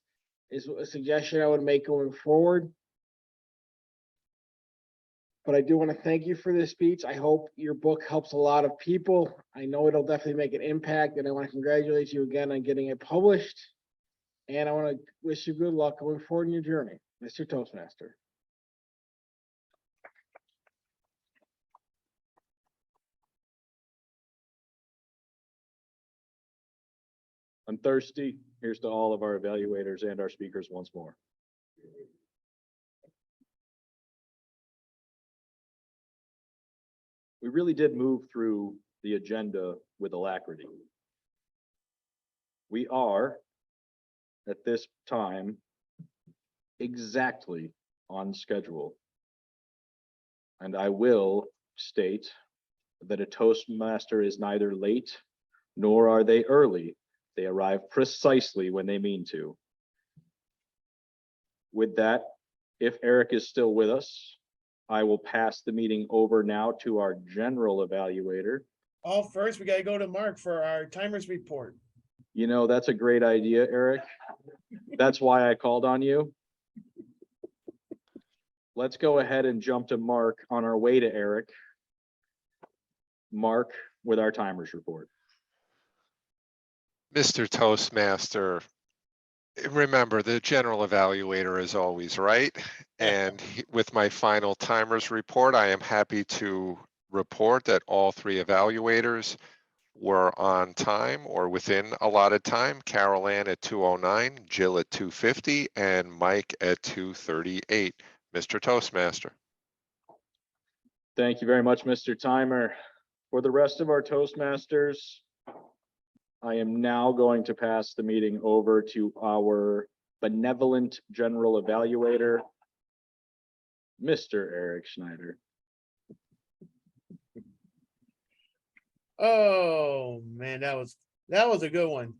is a suggestion I would make going forward. But I do want to thank you for this speech. I hope your book helps a lot of people. I know it'll definitely make an impact, and I want to congratulate you again on getting it published. And I want to wish you good luck going forward in your journey, Mr. Toastmaster. I'm thirsty. Here's to all of our evaluators and our speakers once more. we really did move through the agenda with alacrity. We are at this time exactly on schedule. And I will state that a Toastmaster is neither late nor are they early. They arrive precisely when they mean to. With that, if Eric is still with us, I will pass the meeting over now to our general evaluator. Oh, first, we gotta go to Mark for our timers report. You know, that's a great idea, Eric. That's why I called on you. Let's go ahead and jump to Mark on our way to Eric. Mark with our timers report. Mr. Toastmaster, remember, the general evaluator is always right. And with my final timers report, I am happy to report that all three evaluators were on time or within allotted time. Carol Ann at 2:09, Jill at 2:50, and Mike at 2:38. Mr. Toastmaster. Thank you very much, Mr. Timer. For the rest of our Toastmasters, I am now going to pass the meeting over to our benevolent general evaluator, Mr. Eric Schneider. Oh, man, that was a good one.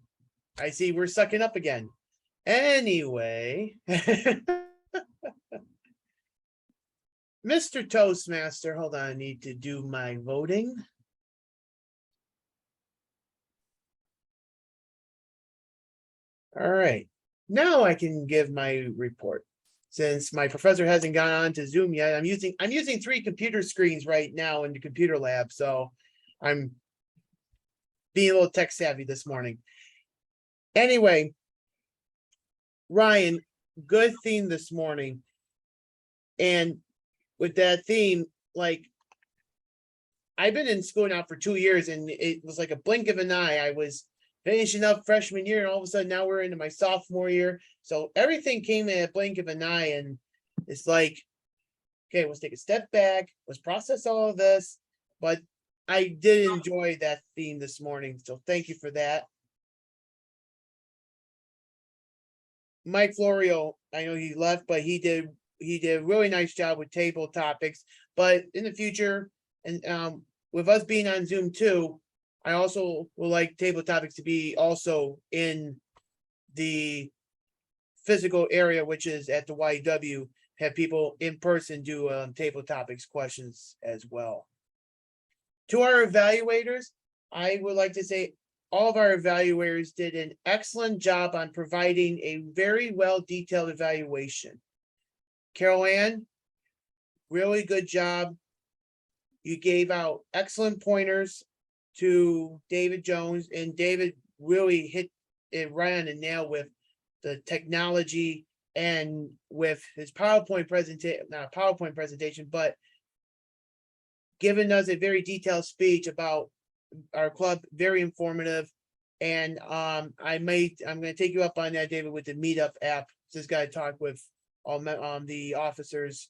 I see we're sucking up again. Anyway. Mr. Toastmaster, hold on, I need to do my voting. All right, now I can give my report. Since my professor hasn't gone on to Zoom yet, I'm using 3 computer screens right now in the computer lab, so I'm being a little tech savvy this morning. Anyway, Ryan, good theme this morning. And with that theme, like, I've been in school now for 2 years, and it was like a blink of an eye. I was finishing up freshman year, and all of a sudden now we're into my sophomore year. So everything came in a blink of an eye, and it's like, okay, let's take a step back, let's process all of this. But I did enjoy that theme this morning, so thank you for that. Mike Florio, I know he left, but he did a really nice job with table topics. But in the future, and with us being on Zoom too, I also would like table topics to be also in the physical area, which is at the YW, have people in person do table topics questions as well. To our evaluators, I would like to say all of our evaluators did an excellent job on providing a very well detailed evaluation. Carol Ann, really good job. You gave out excellent pointers to David Jones, and David really hit it right on the nail with the technology and with his PowerPoint presentation, not a PowerPoint presentation, but giving us a very detailed speech about our club, very informative. And I'm gonna take you up on that, David, with the Meetup app. Just gotta talk with all the officers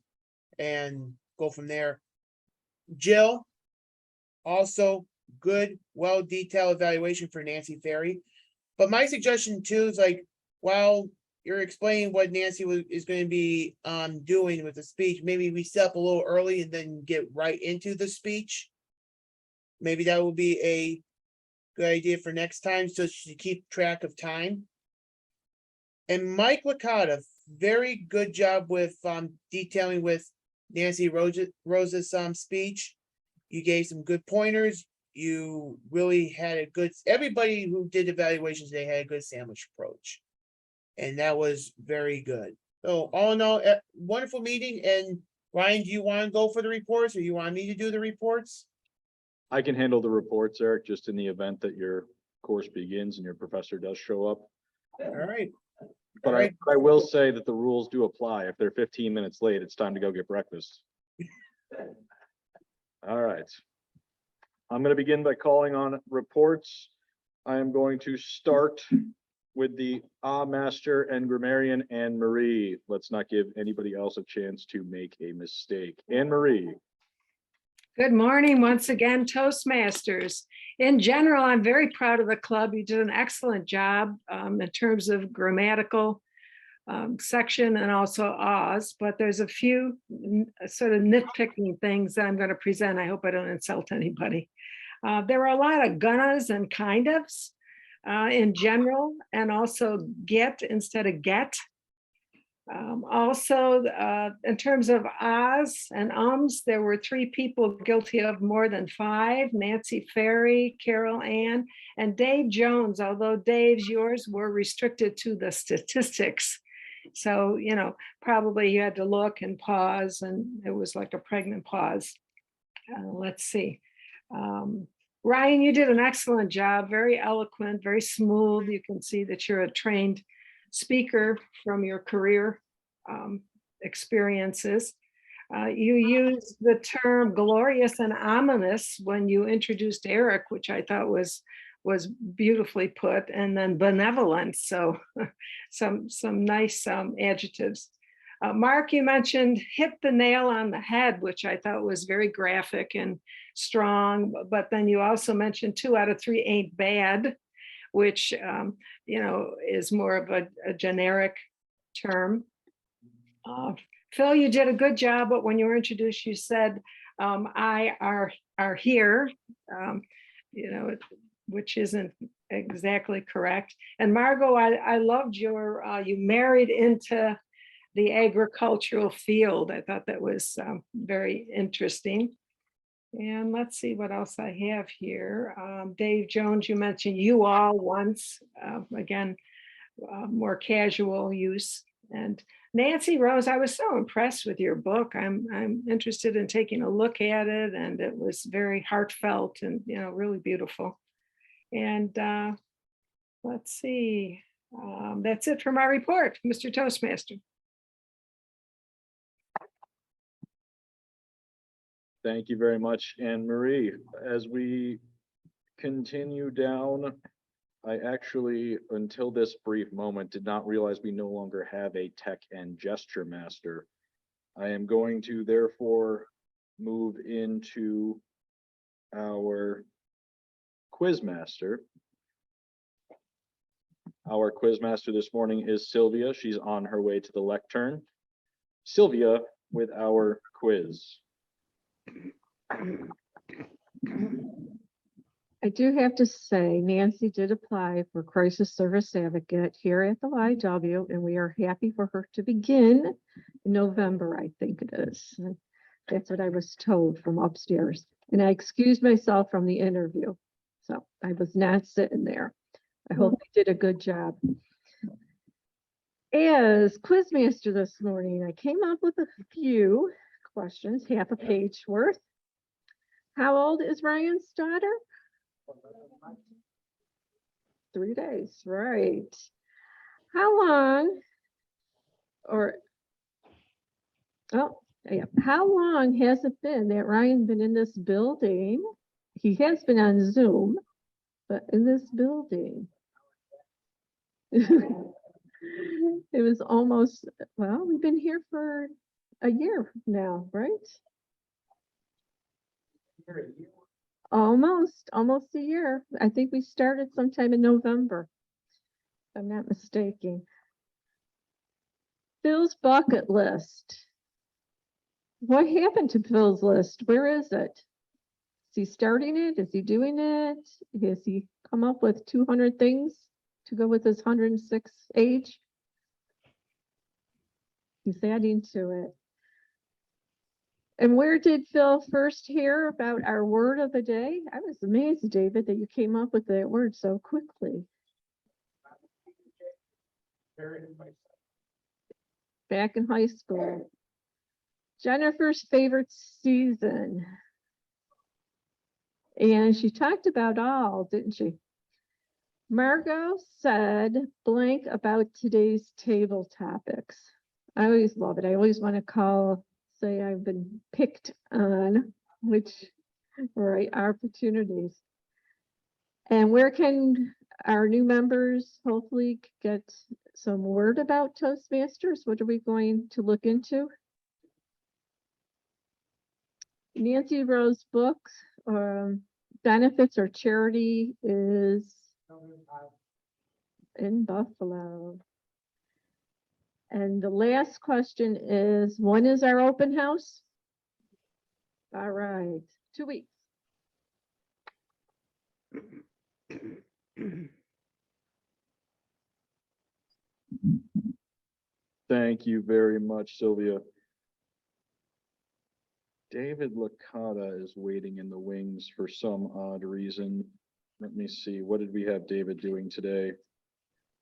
and go from there. Jill, also good, well-detailed evaluation for Nancy Ferry. But my suggestion too is, like, while you're explaining what Nancy is going to be doing with the speech, maybe we step a little early and then get right into the speech. Maybe that will be a good idea for next time, so to keep track of time. And Mike Licata, very good job with detailing with Nancy Rose's speech. You gave some good pointers. You really had a good, everybody who did evaluations, they had a good sandwich approach. And that was very good. So all in all, wonderful meeting. And Ryan, do you want to go for the reports, or you want me to do the reports? I can handle the reports, Eric, just in the event that your course begins and your professor does show up. All right. But All right. I will say that the rules do apply. If they're 15 minutes late, it's time to go get breakfast. All right. I'm going to begin by calling on reports. I am going to start with the Master and Grammarian Anne Marie. Let's not give anybody else a chance to make a mistake. Anne Marie. Good morning once again, Toastmasters. In general, I'm very proud of the club. You did an excellent job in terms of grammatical section and also Oz, but there's a few sort of nitpicking things that I'm going to present. I hope I don't insult anybody. There were a lot of gonnas and kind ofs in general, and also get instead of get. Also, in terms of ahs and ums, there were 3 people guilty of more than 5, Nancy Ferry, Carol Ann, and Dave Jones, although Dave's, yours were restricted to the statistics. So, you know, probably you had to look and pause, and it was like a pregnant pause. Let's see. Ryan, you did an excellent job, very eloquent, very smooth. You can see that you're a trained speaker from your career experiences. You used the term glorious and ominous when you introduced Eric, which I thought was beautifully put, and then benevolent. So some nice adjectives. Mark, you mentioned hit the nail on the head, which I thought was very graphic and strong, but then you also mentioned 2 out of 3 ain't bad, which, you know, is more of a generic term. Phil, you did a good job, but when you were introduced, you said, I are here, you know, which isn't exactly correct. And Margot, I loved your, you married into the agricultural field. I thought that was very interesting. And let's see what else I have here. Dave Jones, you mentioned you all once, again, more casual use. And Nancy Rose, I was so impressed with your book. I'm interested in taking a look at it, and it was very heartfelt and, you know, really beautiful. And let's see, that's it for my report, Mr. Toastmaster. Thank you very much, Anne Marie. As we continue down, I actually, until this brief moment, did not realize we no longer have a tech and gesture master. I am going to therefore move into our quiz master. Our quiz master this morning is Sylvia. She's on her way to the lectern. Sylvia with our quiz. I do have to say, Nancy did apply for Crisis Service Advocate here at the YW, and we are happy for her to begin in November, I think it is. And that's what I was told from upstairs. And I excused myself from the interview. So I was not sitting there. I hope you did a good job. As quizmaster this morning, I came up with a few questions, half a page worth. How old is Ryan's daughter? 3 days, right. How long, or, oh, yeah, how long has it been that Ryan's been in this building? He has been on Zoom, but in this building. It was almost, well, we've been here for a year now, right? Almost a year. I think we started sometime in November, if I'm not mistaken. Phil's bucket list. What happened to Phil's list? Where is it? Is he starting it? Is he doing it? Has he come up with 200 things to go with his 106 age? He's adding to it. And where did Phil first hear about our word of the day? I was amazed, David, that you came up with that word so quickly. Back in high school. Jennifer's favorite season. And she talked about all, didn't she? Margot said blank about today's table topics. I always love it. I always want to say I've been picked on, which, right, opportunities. And where can our new members hopefully get some word about Toastmasters? What are we going to look into? Nancy Rose Books, benefits or charity is in Buffalo. And the last question is, when is our open house? All right, 2 weeks. Thank you very much, Sylvia. David Licata is waiting in the wings for some odd reason. Let me see, what did we have David doing today?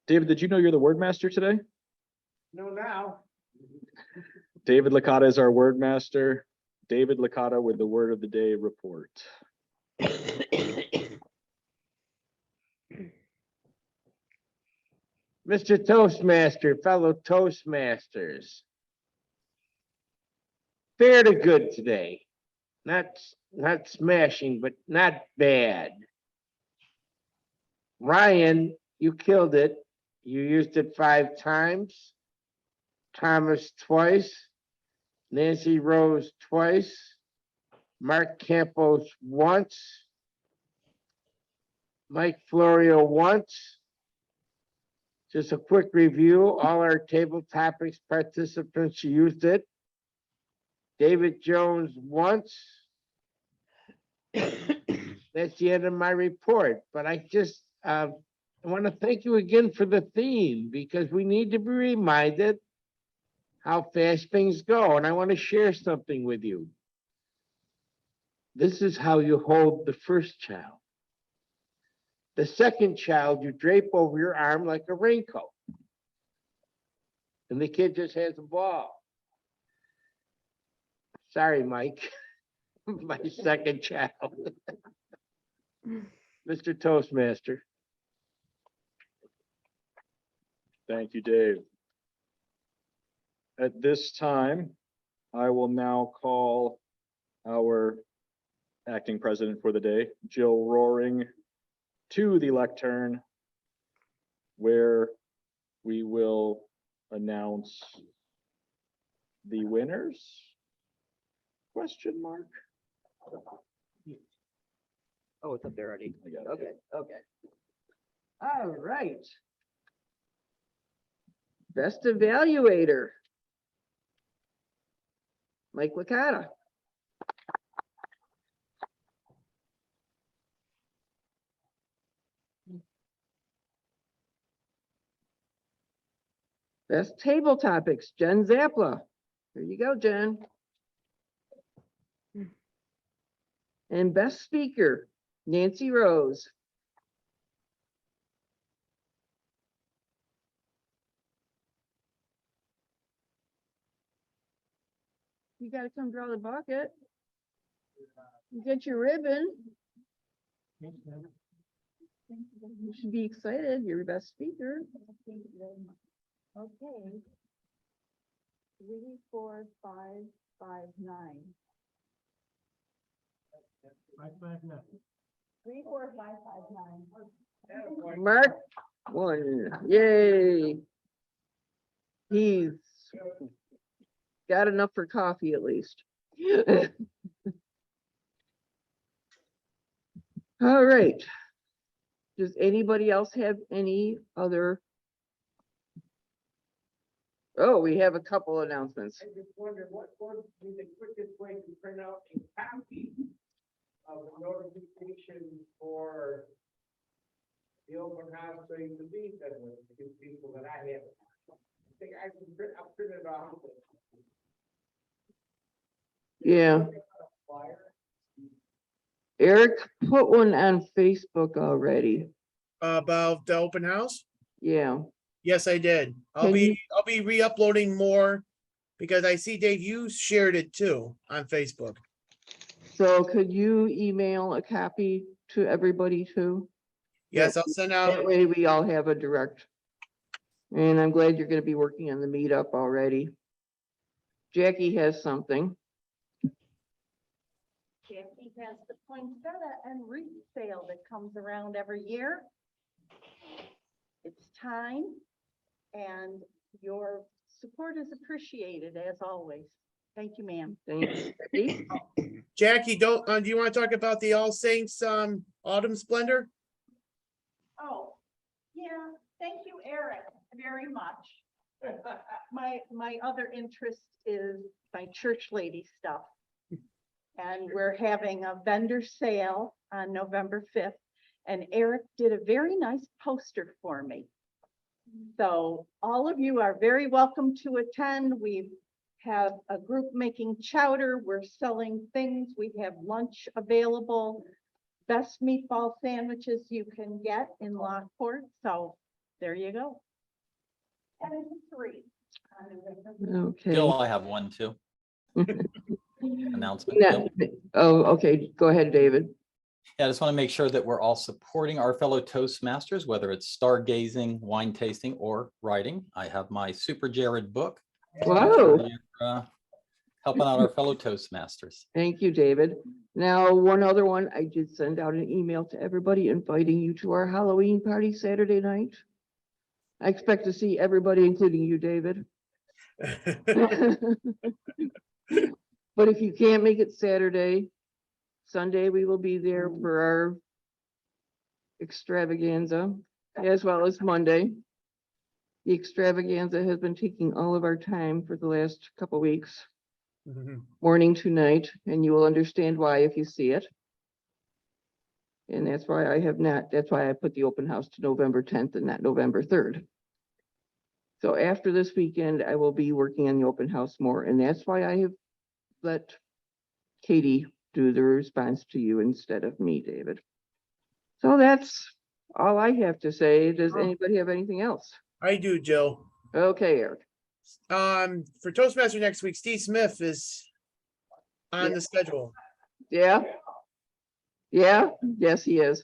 David, did you know you're the word master today? No, now. David Licata is our word master. David Licata with the word of the day report. Mr. Toastmaster, fellow Toastmasters. Fair to good today. Not smashing, but not bad. Ryan, you killed it. You used it 5 times. Thomas twice. Nancy Rose twice. Mark Campos once. Mike Florio once. Just a quick review, all our table topics participants used it. David Jones once. That's the end of my report, but I just I want to thank you again for the theme, because we need to be reminded how fast things go, and I want to share something with you. This is how you hold the first child. The second child, you drape over your arm like a raincoat. And the kid just has a ball. Sorry, Mike. My second child. Mr. Toastmaster. Thank you, Dave. At this time, I will now call our acting president for the day, Jill Roaring, to the lectern, where we will announce the winners? Question mark? Oh, it's up there already. Okay, okay. All right. Best evaluator. Mike Licata. Best table topics, Jen Zapla. Here you go, Jen. And best speaker, Nancy Rose. You gotta come draw the bucket. You get your ribbon. You should be excited. You're the best speaker. Okay. 3, 4, 5, 5, 9. 559. 3, 4, 5, 5, 9. Mark, 1, yay. He's got enough for coffee at least. All right. Does anybody else have any other? Oh, we have a couple announcements. I just wondered what would be the quickest way to print out a copy of the notification for the open house, so you can leave that with the people that I have. I think I'll print it off. Yeah. Eric put one on Facebook already. About the open house? Yeah. Yes, I did. I'll be re-uploading more because I see, Dave, you shared it too on Facebook. So could you email a copy to everybody too? Yes, That- I'll send out. That way we all have a direct. And I'm glad you're gonna be working on the meetup already. Jackie has something. Jackie has the poinsettia and wreath sale that comes around every year. It's time, and your support is appreciated as always. Thank you, ma'am. Thanks. Becky? Jackie, do you want to talk about the All Saints Autumn Splendor? Oh, yeah, thank you, Eric, very much. My other interest is my church lady stuff. And we're having a vendor sale on November 5th. And Eric did a very nice poster for me. So all of you are very welcome to attend. We have a group making chowder. We're selling things. We have lunch available. Best meatball sandwiches you can get in Lockport. So there you go. And it's free. Okay. Bill, I have one too. Announcement. Yeah. Bill. Oh, okay. Go ahead, David. Yeah, I just want to make sure that we're all supporting our fellow Toastmasters, whether it's stargazing, wine tasting, or writing. I have my Super Jared book. Make Wow. sure you're, helping out our fellow Toastmasters. Thank you, David. Now, one other one, I did send out an email to everybody inviting you to our Halloween party Saturday night. I expect to see everybody, including you, David. But if you can't make it Saturday, Sunday, we will be there for our extravaganza, as well as Monday. The extravaganza has been taking all of our time for the last couple weeks, morning to night, and you will understand why if you see it. And that's why I put the open house to November 10th and not November 3rd. So after this weekend, I will be working on the open house more, and that's why I have let Katie do the response to you instead of me, David. So that's all I have to say. Does anybody have anything else? I do, Joe. Okay, Eric. For Toastmaster next week, Steve Smith is on the schedule. Yeah? Yeah? Yes, he is.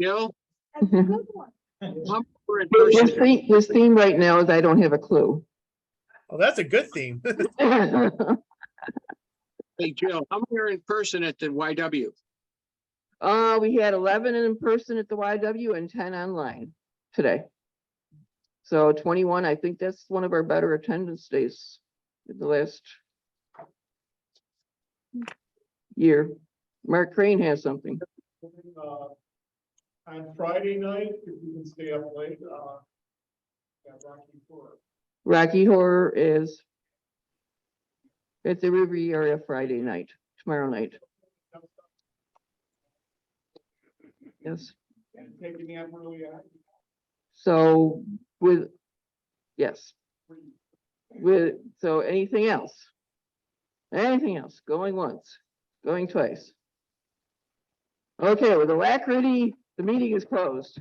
Jill, His come over in person. theme right now is I don't have a clue. Oh, that's a good theme. Hey, Jill, I'm here in person at the YW. We had 11 in person at the YW and 10 online today. So 21, I think that's one of our better attendance days in the last year. Mark Crane has something. On Friday night, if you can stay up late, Rocky Horror is at the Riviera Friday night, tomorrow night. Yes. So so anything else? Anything else? Going once, going twice. Okay, with alacrity, the meeting is closed.